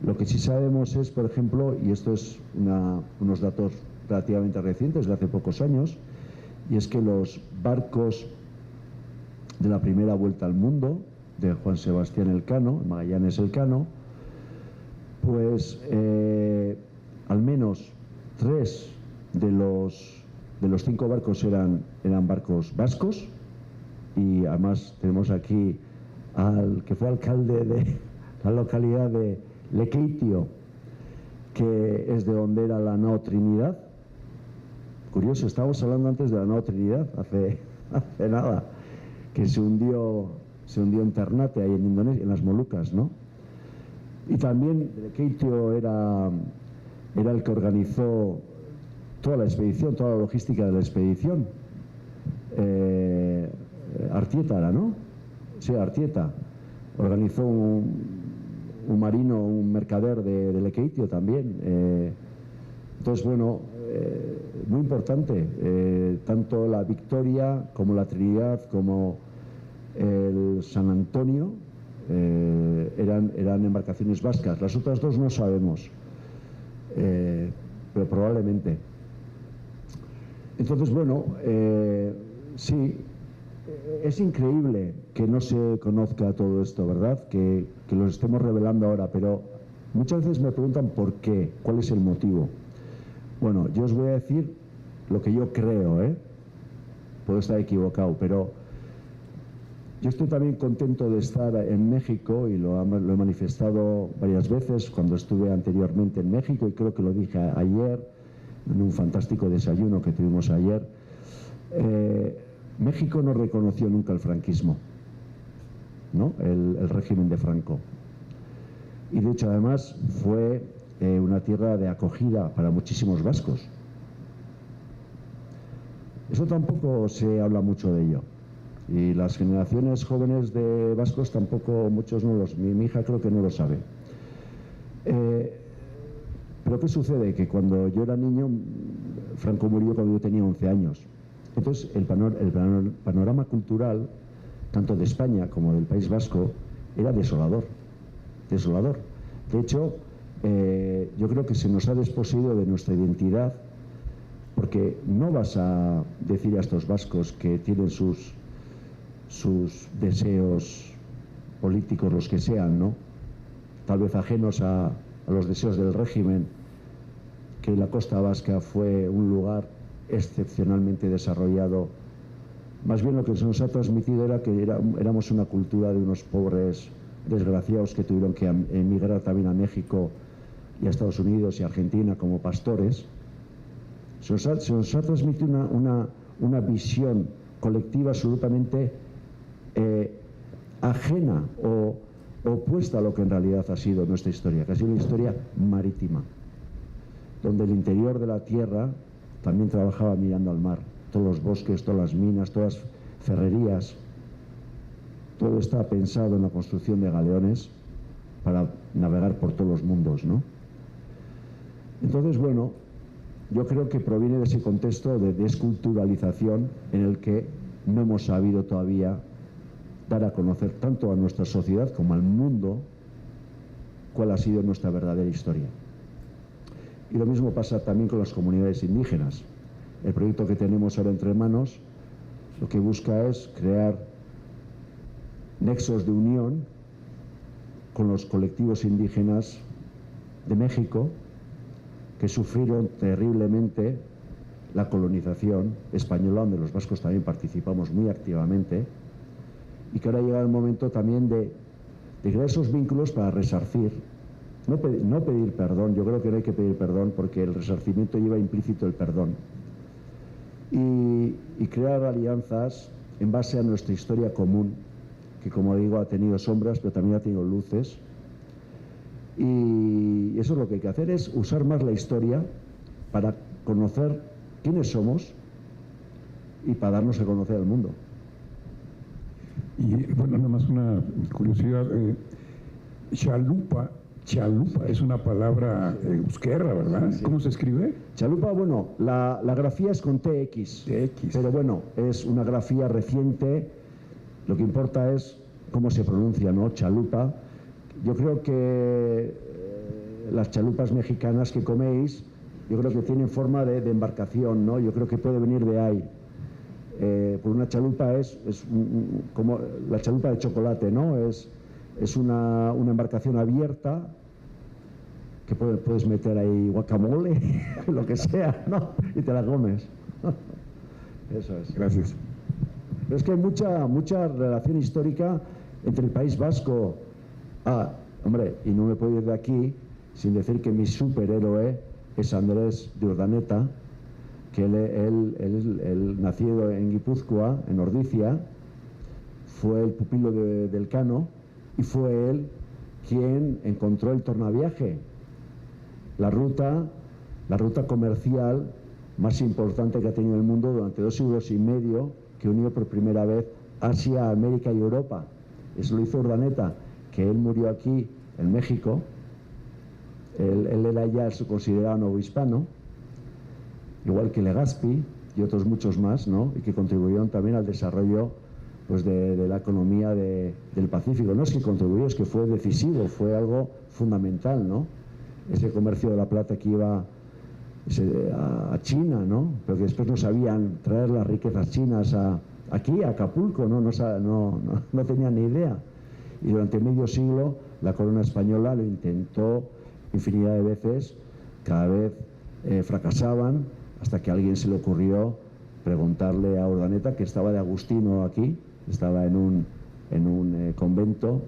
Lo que sí sabemos es, por ejemplo, y esto es unos datos relativamente recientes, de hace pocos años, y es que los barcos de la primera vuelta al mundo, de Juan Sebastián Elcano, Magallanes Elcano, pues al menos 3 de los 5 barcos eran barcos vascos, y además tenemos aquí al que fue alcalde de la localidad de Lekeitio, que es de donde era la nao Trinidad. Curioso, estábamos hablando antes de la nao Trinidad, hace nada, que se hundió en Ternate, ahí en Indonesia, en las Molucas, ¿no? Y también Lekeitio era el que organizó toda la expedición, toda la logística de la expedición. Artieta era, ¿no? Sí, Artieta. Organizó un marino, un mercader de Lekeitio también. Entonces, bueno, muy importante, tanto la Victoria como la Trinidad como el San Antonio eran embarcaciones vascas. Las otras dos no sabemos, pero probablemente. Entonces, bueno, sí, es increíble que no se conozca todo esto, ¿verdad? Que lo estemos revelando ahora, pero muchas veces me preguntan por qué, cuál es el motivo. Bueno, yo os voy a decir lo que yo creo, ¿eh? Puedo estar equivocado, pero yo estoy también contento de estar en México, y lo he manifestado varias veces cuando estuve anteriormente en México, y creo que lo dije ayer en un fantástico desayuno que tuvimos ayer. México no reconoció nunca el franquismo, ¿no? El régimen de Franco. Y de hecho, además, fue una tierra de acogida para muchísimos vascos. Eso tampoco se habla mucho de ello. Y las generaciones jóvenes de vascos tampoco, muchos no los... Mi hija creo que no lo sabe. Pero ¿qué sucede? Que cuando yo era niño, Franco murió cuando yo tenía 11 años. Entonces, el panorama cultural, tanto de España como del País Vasco, era desolador. Desolador. De hecho, yo creo que se nos ha desposeído de nuestra identidad, porque no vas a decir a estos vascos que tienen sus deseos políticos, los que sean, ¿no? Tal vez ajenos a los deseos del régimen, que la costa vasca fue un lugar excepcionalmente desarrollado. Más bien lo que se nos ha transmitido era que éramos una cultura de unos pobres desgraciados que tuvieron que emigrar también a México y a Estados Unidos y a Argentina como pastores. Se nos ha transmitido una visión colectiva absolutamente ajena o opuesta a lo que en realidad ha sido nuestra historia, que ha sido una historia marítima, donde el interior de la tierra también trabajaba mirando al mar. Todos los bosques, todas las minas, todas las ferrerías, todo está pensado en la construcción de galeones para navegar por todos los mundos, ¿no? Entonces, bueno, yo creo que proviene de ese contexto de desculturalización en el que no hemos sabido todavía dar a conocer tanto a nuestra sociedad como al mundo cuál ha sido nuestra verdadera historia. Y lo mismo pasa también con las comunidades indígenas. El proyecto que tenemos ahora entre manos lo que busca es crear nexos de unión con los colectivos indígenas de México que sufrieron terriblemente la colonización española, donde los vascos también participamos muy activamente, y que ahora llega el momento también de crear esos vínculos para resarcir, no pedir perdón. Yo creo que no hay que pedir perdón, porque el resarcimiento lleva implícito el perdón, y crear alianzas en base a nuestra historia común, que, como digo, ha tenido sombras pero también ha tenido luces. Y eso es lo que hay que hacer, es usar más la historia para conocer quiénes somos y para darnos a conocer al mundo.
Y bueno, nada más una curiosidad, chalupa es una palabra euskera, ¿verdad? Sí. ¿Cómo se escribe?
Chalupa, bueno, la grafía es con TX, pero bueno, es una grafía reciente. Lo que importa es cómo se pronuncia, ¿no? Chalupa. Yo creo que las chalupas mexicanas que coméis, yo creo que tienen forma de embarcación, ¿no? Yo creo que puede venir de ahí. Por una chalupa es como la chalupa de chocolate, ¿no? Es una embarcación abierta que puedes meter ahí guacamole, lo que sea, ¿no? Y te la comes. Eso es.
Gracias.
Pero es que hay mucha relación histórica entre el País Vasco. Hombre, y no me puedo ir de aquí sin decir que mi superhéroe es Andrés de Urdaneta, que él nacido en Guipúzcoa, en Ordizia, fue el pupilo del Cano, y fue él quien encontró el tornaviaje, la ruta comercial más importante que ha tenido el mundo durante 2 siglos y medio, que unió por primera vez Asia, América y Europa. Eso lo hizo Urdaneta, que él murió aquí en México. Él era ya considerado novohispano, igual que Legazpi y otros muchos más, ¿no? Y que contribuyeron también al desarrollo, pues, de la economía del Pacífico. No es que contribuyó, es que fue decisivo, fue algo fundamental, ¿no? Ese comercio de la plata que iba a China, ¿no? Pero que después no sabían traer las riquezas chinas aquí, a Acapulco, ¿no? No tenían ni idea. Y durante medio siglo la corona española lo intentó infinidad de veces, cada vez fracasaban, hasta que a alguien se le ocurrió preguntarle a Urdaneta, que estaba de agustino aquí, estaba en un convento,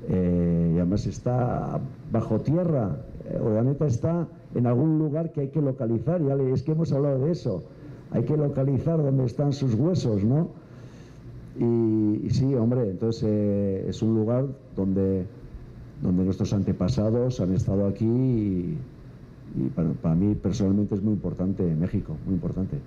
y además está bajo tierra. Urdaneta está en algún lugar que hay que localizar, es que hemos hablado de eso, hay que localizar dónde están sus huesos, ¿no? Y sí, hombre, entonces es un lugar donde nuestros antepasados han estado aquí, y para mí personalmente es muy importante México, muy importante.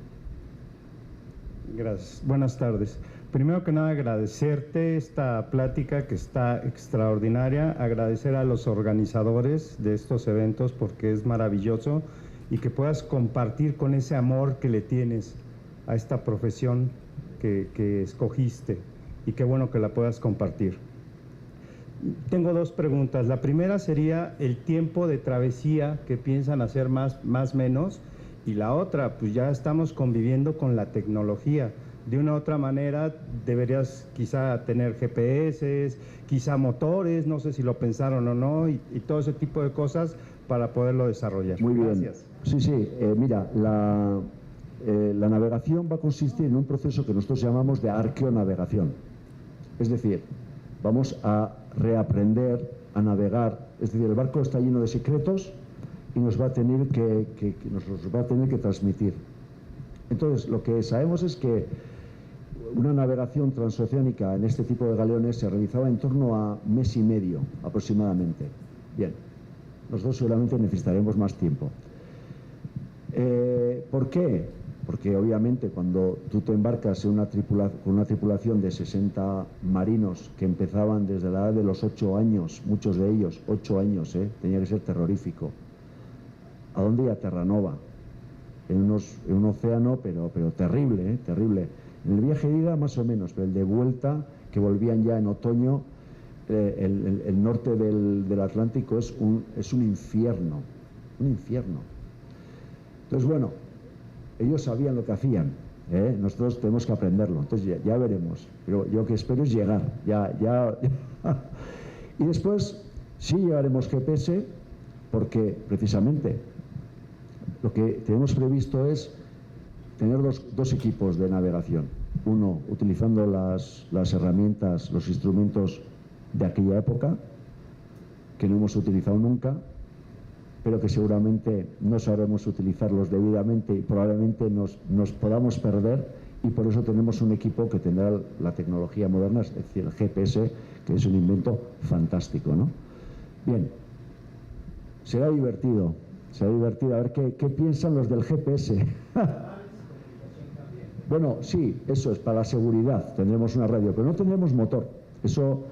Gracias. Buenas tardes. Primero que nada, agradecerte esta plática que está extraordinaria, agradecer a los organizadores de estos eventos porque es maravilloso, y que puedas compartir con ese amor que le tienes a esta profesión que escogiste, y qué bueno que la puedas compartir. Tengo 2 preguntas. La primera sería el tiempo de travesía que piensan hacer más menos, y la otra, pues ya estamos conviviendo con la tecnología. De una u otra manera deberías quizá tener GPS, quizá motores, no sé si lo pensaron o no, y todo ese tipo de cosas para poderlo desarrollar.
Muy bien.
Gracias.
Sí, mira, la navegación va a consistir en un proceso que nosotros llamamos de arqueonavegación. Es decir, vamos a reaprender a navegar. Es decir, el barco está lleno de secretos y nos va a tener que transmitir. Entonces, lo que sabemos es que una navegación transoceánica en este tipo de galeones se realizaba en torno a 1 mes y medio aproximadamente. Bien, nosotros seguramente necesitaremos más tiempo. ¿Por qué? Porque obviamente cuando tú te embarcas en con una tripulación de 60 marinos que empezaban desde la edad de los 8 años, muchos de ellos 8 años, tenía que ser terrorífico. ¿A dónde iba? Terranova, en un océano, pero terrible, terrible. En el viaje de ida más o menos, pero el de vuelta, que volvían ya en otoño, el norte del Atlántico es un infierno, un infierno. Entonces, bueno, ellos sabían lo que hacían, nosotros tenemos que aprenderlo, entonces ya veremos, pero yo lo que espero es llegar, y después sí llevaremos GPS, porque precisamente lo que tenemos previsto es tener dos equipos de navegación, uno utilizando las herramientas, los instrumentos de aquella época, que no hemos utilizado nunca, pero que seguramente no sabremos utilizarlos debidamente y probablemente nos podamos perder, y por eso tenemos un equipo que tendrá la tecnología moderna, es decir, el GPS, que es un invento fantástico, ¿no? Bien, será divertido a ver qué piensan los del GPS. Bueno, sí, eso es para la seguridad, tendremos una radio, pero no tendremos motor, eso,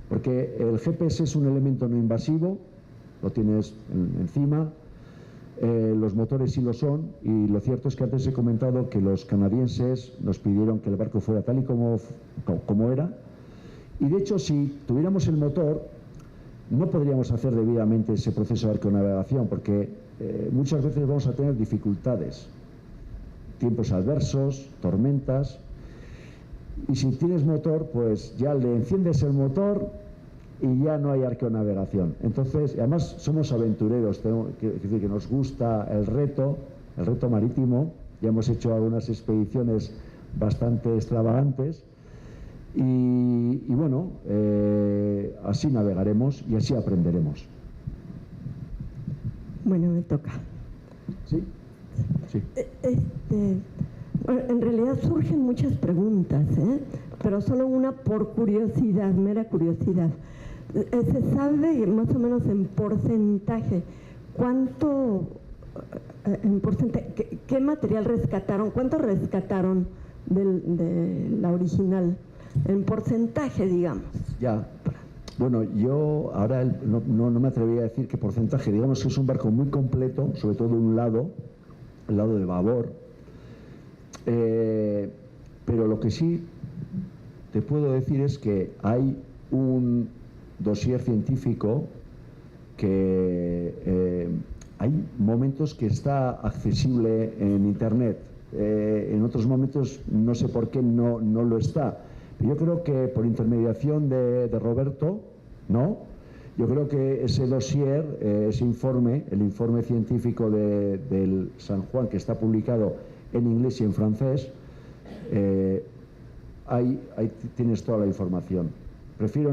porque el GPS es un elemento no invasivo, lo tienes encima, los motores sí lo son, y lo cierto es que antes he comentado que los canadienses nos pidieron que el barco fuera tal y como era, y de hecho si tuviéramos el motor no podríamos hacer debidamente ese proceso de arqueonavegación, porque muchas veces vamos a tener dificultades, tiempos adversos, tormentas, y si tienes motor, pues ya le enciendes el motor y ya no hay arqueonavegación. Entonces, además somos aventureros, quiero decir que nos gusta el reto marítimo. Ya hemos hecho algunas expediciones bastante extravagantes y bueno, así navegaremos y así aprenderemos.
Bueno, me toca.
¿Sí? Sí.
En realidad surgen muchas preguntas, pero solo una por curiosidad, mera curiosidad. ¿Se sabe más o menos en porcentaje cuánto, qué material rescataron, cuánto rescataron de la original? En porcentaje, digamos.
Ya. Bueno, yo ahora no me atrevería a decir qué porcentaje. Digamos que es un barco muy completo, sobre todo un lado, el lado de babor. Pero lo que sí te puedo decir es que hay un dossier científico que hay momentos que está accesible en Internet, en otros momentos no sé por qué no lo está. Yo creo que por intermediación de Roberto, ¿no? Yo creo que ese dossier, ese informe, el informe científico del San Juan, que está publicado en inglés y en francés, ahí tienes toda la información. Prefiero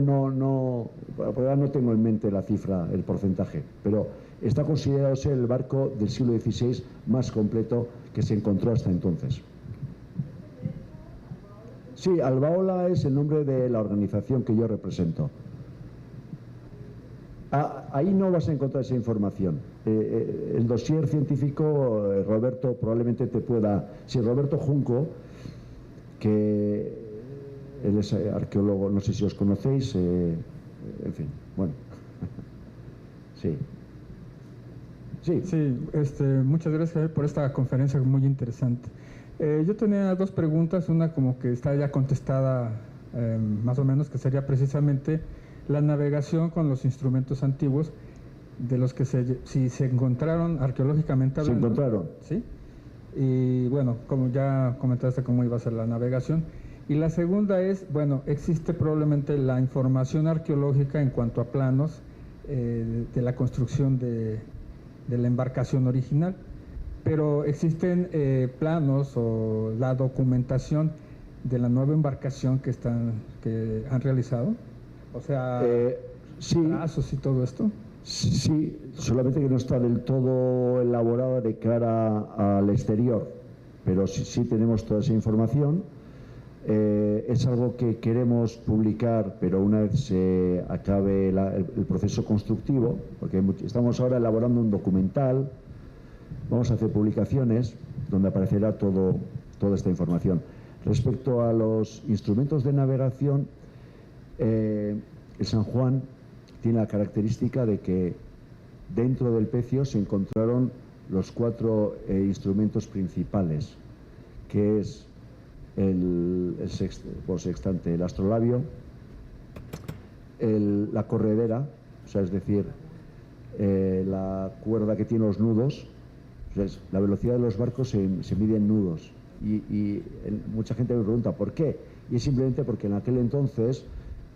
porque ahora no tengo en mente la cifra, el porcentaje, pero está considerado ser el barco del siglo XVI más completo que se encontró hasta entonces. Sí, Albaola es el nombre de la organización que yo represento. Ahí no vas a encontrar esa información. El dossier científico, Roberto probablemente te pueda... Si Roberto Junco, que él es arqueólogo, no sé si os conocéis, en fin, bueno. Sí. Sí.
Sí, muchas gracias por esta conferencia muy interesante. Yo tenía dos preguntas, una como que está ya contestada más o menos, que sería precisamente la navegación con los instrumentos antiguos, de los que si se encontraron arqueológicamente hablando.
Se encontraron.
Sí. Y bueno, como ya comentaste cómo iba a ser la navegación. Y la segunda es, bueno, existe probablemente la información arqueológica en cuanto a planos de la construcción de la embarcación original, pero existen planos o la documentación de la nueva embarcación que han realizado, o sea,
sí,
trazos y todo esto.
Sí, solamente que no está del todo elaborada de cara al exterior, pero sí tenemos toda esa información. Es algo que queremos publicar, pero una vez se acabe el proceso constructivo, porque estamos ahora elaborando un documental. Vamos a hacer publicaciones donde aparecerá toda esta información. Respecto a los instrumentos de navegación, el San Juan tiene la característica de que dentro del pecio se encontraron los 4 instrumentos principales, que es el sextante, el astrolabio, la corredera, o sea, es decir, la cuerda que tiene los nudos. La velocidad de los barcos se mide en nudos y mucha gente me pregunta ¿por qué? Y es simplemente porque en aquel entonces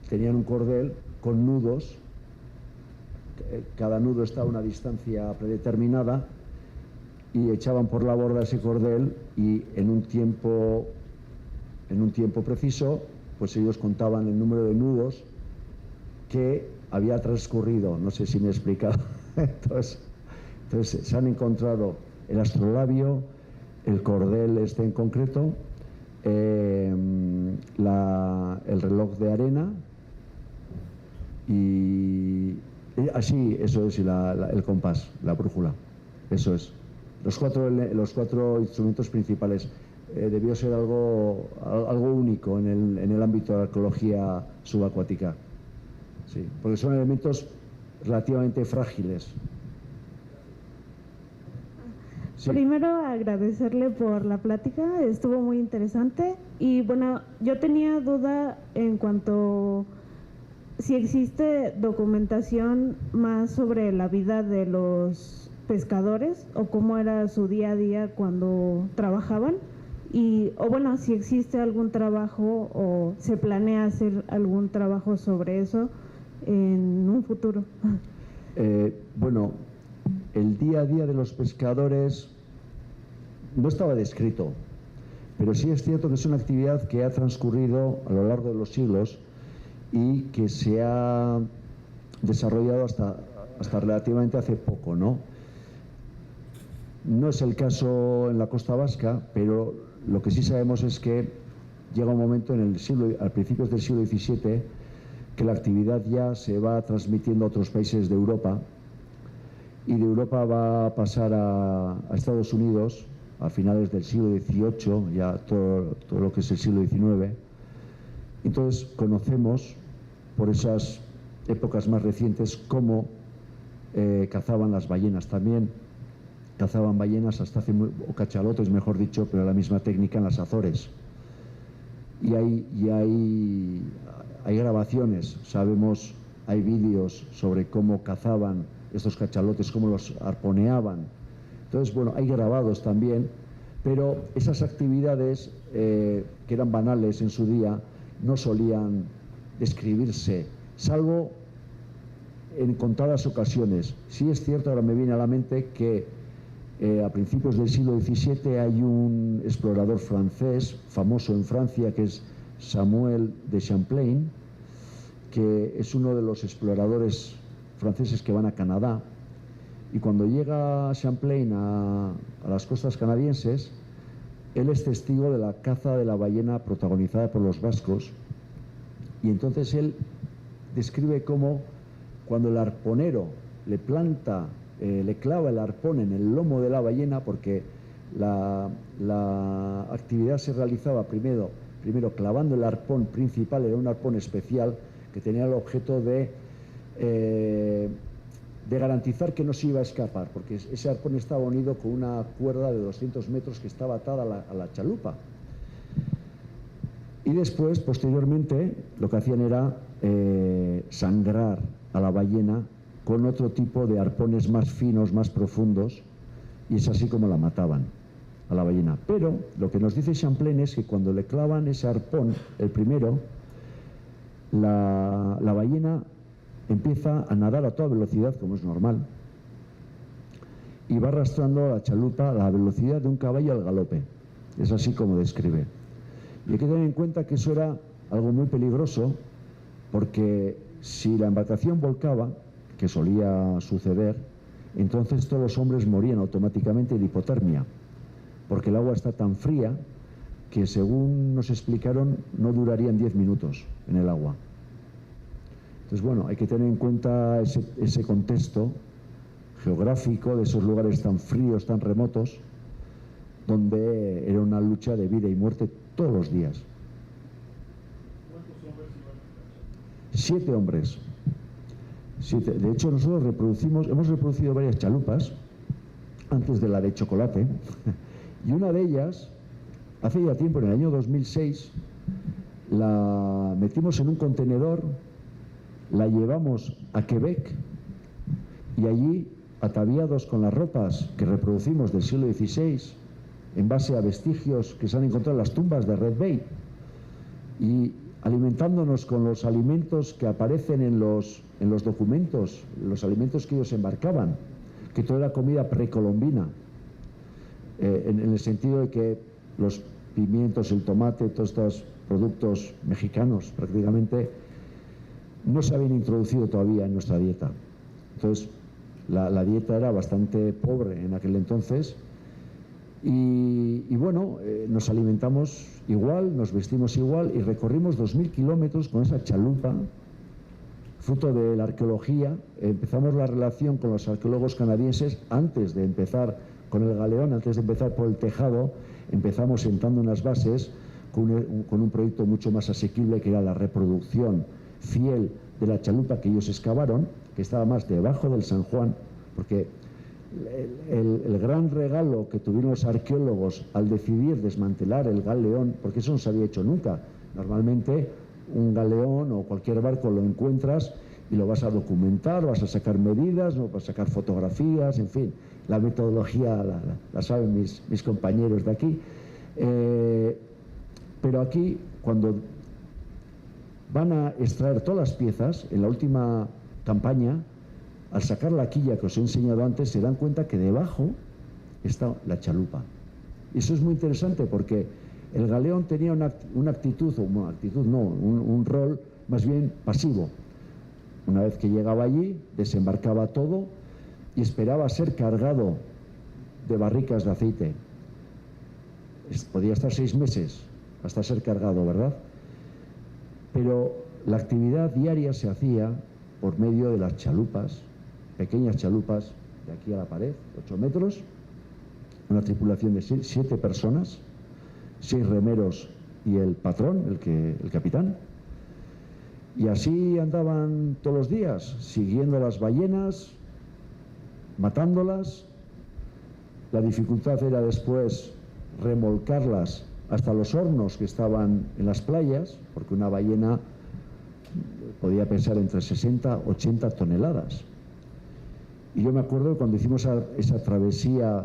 tenían un cordel con nudos, cada nudo está a una distancia predeterminada y echaban por la borda ese cordel y en un tiempo preciso pues ellos contaban el número de nudos que había transcurrido. No sé si me he explicado. Entonces se han encontrado el astrolabio, el cordel en concreto, el reloj de arena y así, eso es, el compás, la brújula, eso es. Los cuatro instrumentos principales. Debió ser algo único en el ámbito de la arqueología subacuática, sí, porque son elementos relativamente frágiles. Sí.
Primero agradecerle por la plática, estuvo muy interesante y bueno, yo tenía duda en cuanto si existe documentación más sobre la vida de los pescadores o cómo era su día a día cuando trabajaban o bueno, si existe algún trabajo o se planea hacer algún trabajo sobre eso en un futuro?
Bueno, el día a día de los pescadores no estaba descrito, pero sí es cierto que es una actividad que ha transcurrido a lo largo de los siglos y que se ha desarrollado hasta relativamente hace poco, ¿no? No es el caso en la costa vasca, pero lo que sí sabemos es que llega un momento a principios del siglo XVII que la actividad ya se va transmitiendo a otros países de Europa, y de Europa va a pasar a Estados Unidos a finales del siglo XVIII, ya todo lo que es el siglo XIX. Entonces conocemos por esas épocas más recientes cómo cazaban las ballenas. También cazaban ballenas o cachalotes, mejor dicho, pero la misma técnica en las Azores. Y hay grabaciones, sabemos, hay vídeos sobre cómo cazaban estos cachalotes, cómo los arponeaban. Entonces, bueno, hay grabados también, pero esas actividades que eran banales en su día no solían describirse, salvo en contadas ocasiones. Sí es cierto, ahora me viene a la mente que a principios del siglo XVII hay un explorador francés famoso en Francia, que es Samuel de Champlain, que es uno de los exploradores franceses que van a Canadá, y cuando llega Champlain a las costas canadienses, él es testigo de la caza de la ballena protagonizada por los vascos, y entonces él describe cómo cuando el arponero le clava el arpón en el lomo de la ballena, porque la actividad se realizaba primero clavando el arpón principal, era un arpón especial que tenía el objeto de garantizar que no se iba a escapar, porque ese arpón estaba unido con una cuerda de 200 metros que estaba atada a la chalupa. Y después, posteriormente, lo que hacían era sangrar a la ballena con otro tipo de arpones más finos, más profundos, y es así como la mataban a la ballena. Pero lo que nos dice Champlain es que cuando le clavan ese arpón, el primero, la ballena empieza a nadar a toda velocidad, como es normal, y va arrastrando a la chalupa a la velocidad de un caballo al galope. Es así como describe. Y hay que tener en cuenta que eso era algo muy peligroso, porque si la embarcación volcaba, que solía suceder, entonces todos los hombres morían automáticamente de hipotermia, porque el agua está tan fría que, según nos explicaron, no durarían 10 minutos en el agua. Entonces, bueno, hay que tener en cuenta ese contexto geográfico de esos lugares tan fríos, tan remotos, donde era una lucha de vida y muerte todos los días.
¿Cuántos hombres iban?
7 hombres. 7. De hecho, nosotros hemos reproducido varias chalupas antes de la de chocolate, y una de ellas, hace ya tiempo, en el año 2006, la metimos en un contenedor, la llevamos a Quebec, y allí, ataviados con las ropas que reproducimos del siglo XVI, en base a vestigios que se han encontrado en las tumbas de Red Bay, y alimentándonos con los alimentos que aparecen en los documentos, los alimentos que ellos embarcaban, que todo era comida precolombina, en el sentido de que los pimientos, el tomate, todos estos productos mexicanos prácticamente no se habían introducido todavía en nuestra dieta. Entonces, la dieta era bastante pobre en aquel entonces. Y bueno, nos alimentamos igual, nos vestimos igual, y recorrimos 2000 kilómetros con esa chalupa, fruto de la arqueología. Empezamos la relación con los arqueólogos canadienses antes de empezar con el galeón, antes de empezar por el tejado. Empezamos sentando unas bases con un proyecto mucho más asequible, que era la reproducción fiel de la chalupa que ellos excavaron, que estaba más debajo del San Juan, porque el gran regalo que tuvieron los arqueólogos al decidir desmantelar el galeón, porque eso no se había hecho nunca. Normalmente un galeón o cualquier barco lo encuentras y lo vas a documentar, vas a sacar medidas, vas a sacar fotografías, en fin, la metodología la saben mis compañeros de aquí. Pero aquí, cuando van a extraer todas las piezas. En la última campaña, al sacar la quilla que os he enseñado antes, se dan cuenta que debajo está la chalupa. Y eso es muy interesante porque el galeón tenía un rol más bien pasivo. Una vez que llegaba allí, desembarcaba todo y esperaba ser cargado de barricas de aceite. Podía estar 6 meses hasta ser cargado, ¿verdad? Pero la actividad diaria se hacía por medio de las chalupas, pequeñas chalupas de aquí a la pared, 8 metros, una tripulación de 7 personas, 6 remeros y el patrón, el capitán. Y así andaban todos los días, siguiendo las ballenas, matándolas. La dificultad era después remolcarlas hasta los hornos que estaban en las playas, porque una ballena podía pesar entre 60 y 80 toneladas. Y yo me acuerdo cuando hicimos esa travesía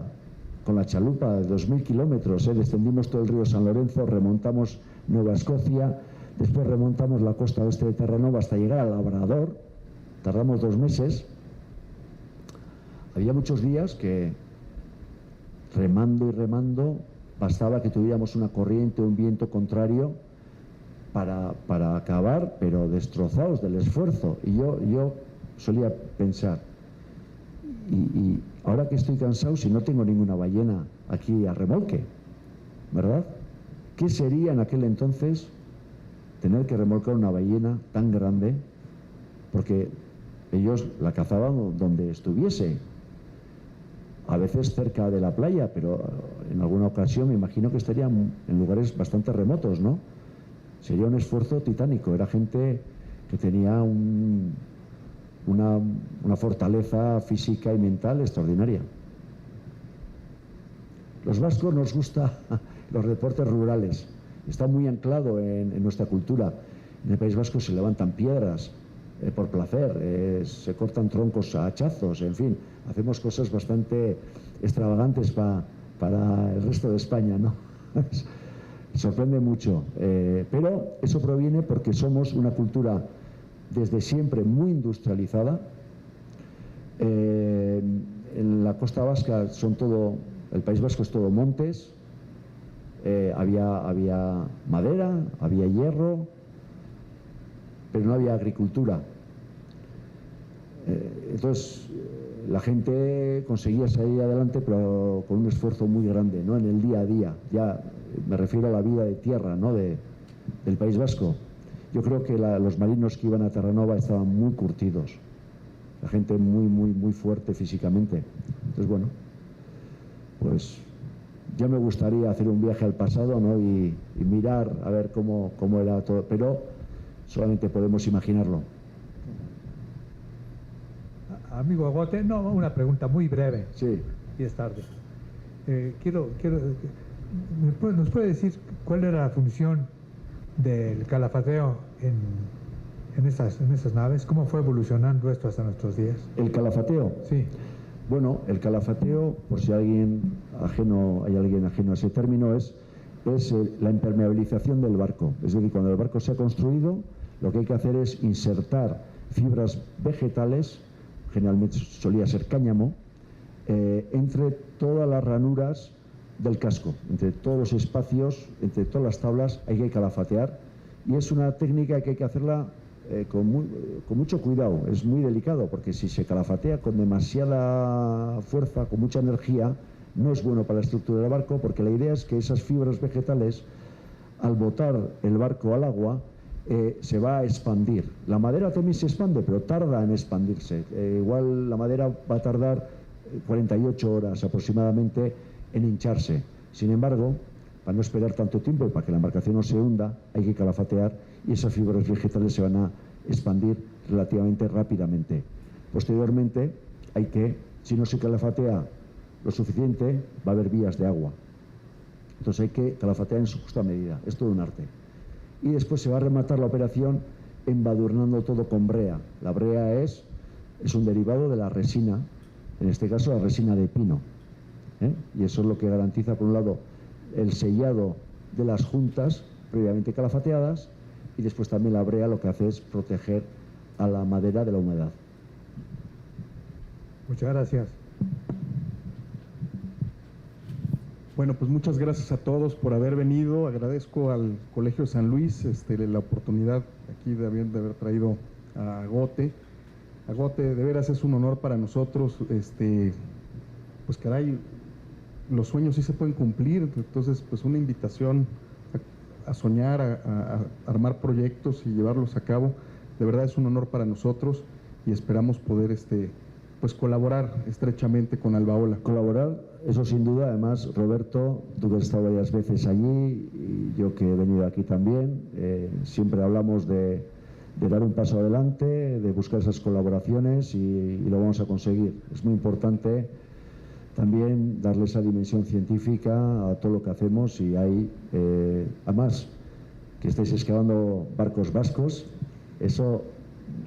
con la chalupa de 2.000 kilómetros, descendimos todo el río San Lorenzo, remontamos Nueva Escocia, después remontamos la costa oeste de Terranova hasta llegar al Labrador, tardamos 2 meses. Había muchos días que remando y remando bastaba que tuviéramos una corriente o un viento contrario para acabar, pero destrozados del esfuerzo. Y yo solía pensar, y ahora que estoy cansado, si no tengo ninguna ballena aquí a remolque, ¿verdad? ¿Qué sería en aquel entonces tener que remolcar una ballena tan grande? Porque ellos la cazaban donde estuviese, a veces cerca de la playa, pero en alguna ocasión me imagino que estarían en lugares bastante remotos, ¿no? Sería un esfuerzo titánico. Era gente que tenía una fortaleza física y mental extraordinaria. Los vascos nos gustan los deportes rurales. Está muy anclado en nuestra cultura. En el País Vasco se levantan piedras por placer, se cortan troncos a hachazos, en fin, hacemos cosas bastante extravagantes para el resto de España, ¿no? Sorprende mucho, pero eso proviene porque somos una cultura desde siempre muy industrializada. En la costa vasca el País Vasco es todo montes, había madera, había hierro, pero no había agricultura. Entonces la gente conseguía salir adelante, pero con un esfuerzo muy grande, ¿no? En el día a día, ya me refiero a la vida de tierra, ¿no? del País Vasco. Yo creo que los marinos que iban a Terranova estaban muy curtidos, la gente muy fuerte físicamente. Entonces, bueno, pues ya me gustaría hacer un viaje al pasado, ¿no? y mirar a ver cómo era todo, pero solamente podemos imaginarlo.
Amigo Agote, no, una pregunta muy breve.
Sí.
Y es tarde. ¿Nos puede decir cuál era la función del calafateo en esas naves? ¿Cómo fue evolucionando esto hasta nuestros días?
¿El calafateo?
Sí.
Bueno, el calafateo, por si hay alguien ajeno a ese término, es la impermeabilización del barco. Es decir, cuando el barco se ha construido, lo que hay que hacer es insertar fibras vegetales, generalmente solía ser cáñamo, entre todas las ranuras del casco, entre todos los espacios, entre todas las tablas, hay que calafatear, y es una técnica que hay que hacerla con mucho cuidado. Es muy delicado, porque si se calafatea con demasiada fuerza, con mucha energía, no es bueno para la estructura del barco, porque la idea es que esas fibras vegetales, al botar el barco al agua, se va a expandir. La madera también se expande, pero tarda en expandirse. Igual la madera va a tardar 48 horas aproximadamente en hincharse. Sin embargo, para no esperar tanto tiempo y para que la embarcación no se hunda, hay que calafatear, y esas fibras vegetales se van a expandir relativamente rápidamente. Posteriormente, si no se calafatea lo suficiente, va a haber vías de agua. Entonces hay que calafatear en su justa medida. Es todo un arte. Y después se va a rematar la operación embadurnando todo con brea. La brea es un derivado de la resina, en este caso la resina de pino, y eso es lo que garantiza, por un lado, el sellado de las juntas previamente calafateadas, y después también la brea lo que hace es proteger a la madera de la humedad.
Muchas gracias.
Bueno, pues muchas gracias a todos por haber venido. Agradezco al Colegio de San Luis la oportunidad aquí de haber traído a Agote. Agote, de veras es un honor para nosotros. Pues caray, los sueños sí se pueden cumplir. Entonces, pues una invitación a soñar, a armar proyectos y llevarlos a cabo. De verdad es un honor para nosotros y esperamos poder pues colaborar estrechamente con Albaola.
Colaborar, eso sin duda. Además, Roberto, tú que has estado varias veces allí y yo que he venido aquí también, siempre hablamos de dar un paso adelante, de buscar esas colaboraciones y lo vamos a conseguir. Es muy importante también darle esa dimensión científica a todo lo que hacemos y hay, además, que estáis excavando barcos vascos, eso,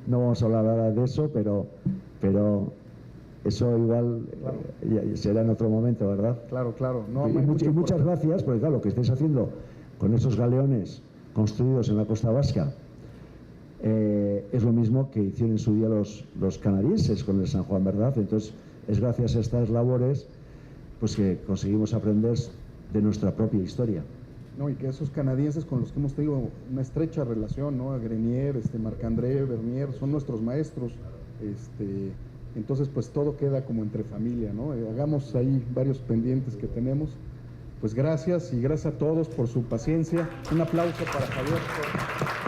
no vamos a hablar ahora de eso, pero eso igual será en otro momento, ¿verdad?
Claro, claro. No,
y muchas gracias, porque claro, lo que estáis haciendo con esos galeones construidos en la costa vasca es lo mismo que hicieron en su día los canadienses con el San Juan, ¿verdad? Entonces, es gracias a estas labores pues que conseguimos aprender de nuestra propia historia.
No, y que esos canadienses con los que hemos tenido una estrecha relación, ¿no? Grenier, Marc-André, Vernier, son nuestros maestros. Entonces, pues todo queda como entre familia, ¿no? Hagamos ahí varios pendientes que tenemos. Pues gracias y gracias a todos por su paciencia. Un aplauso para Javier.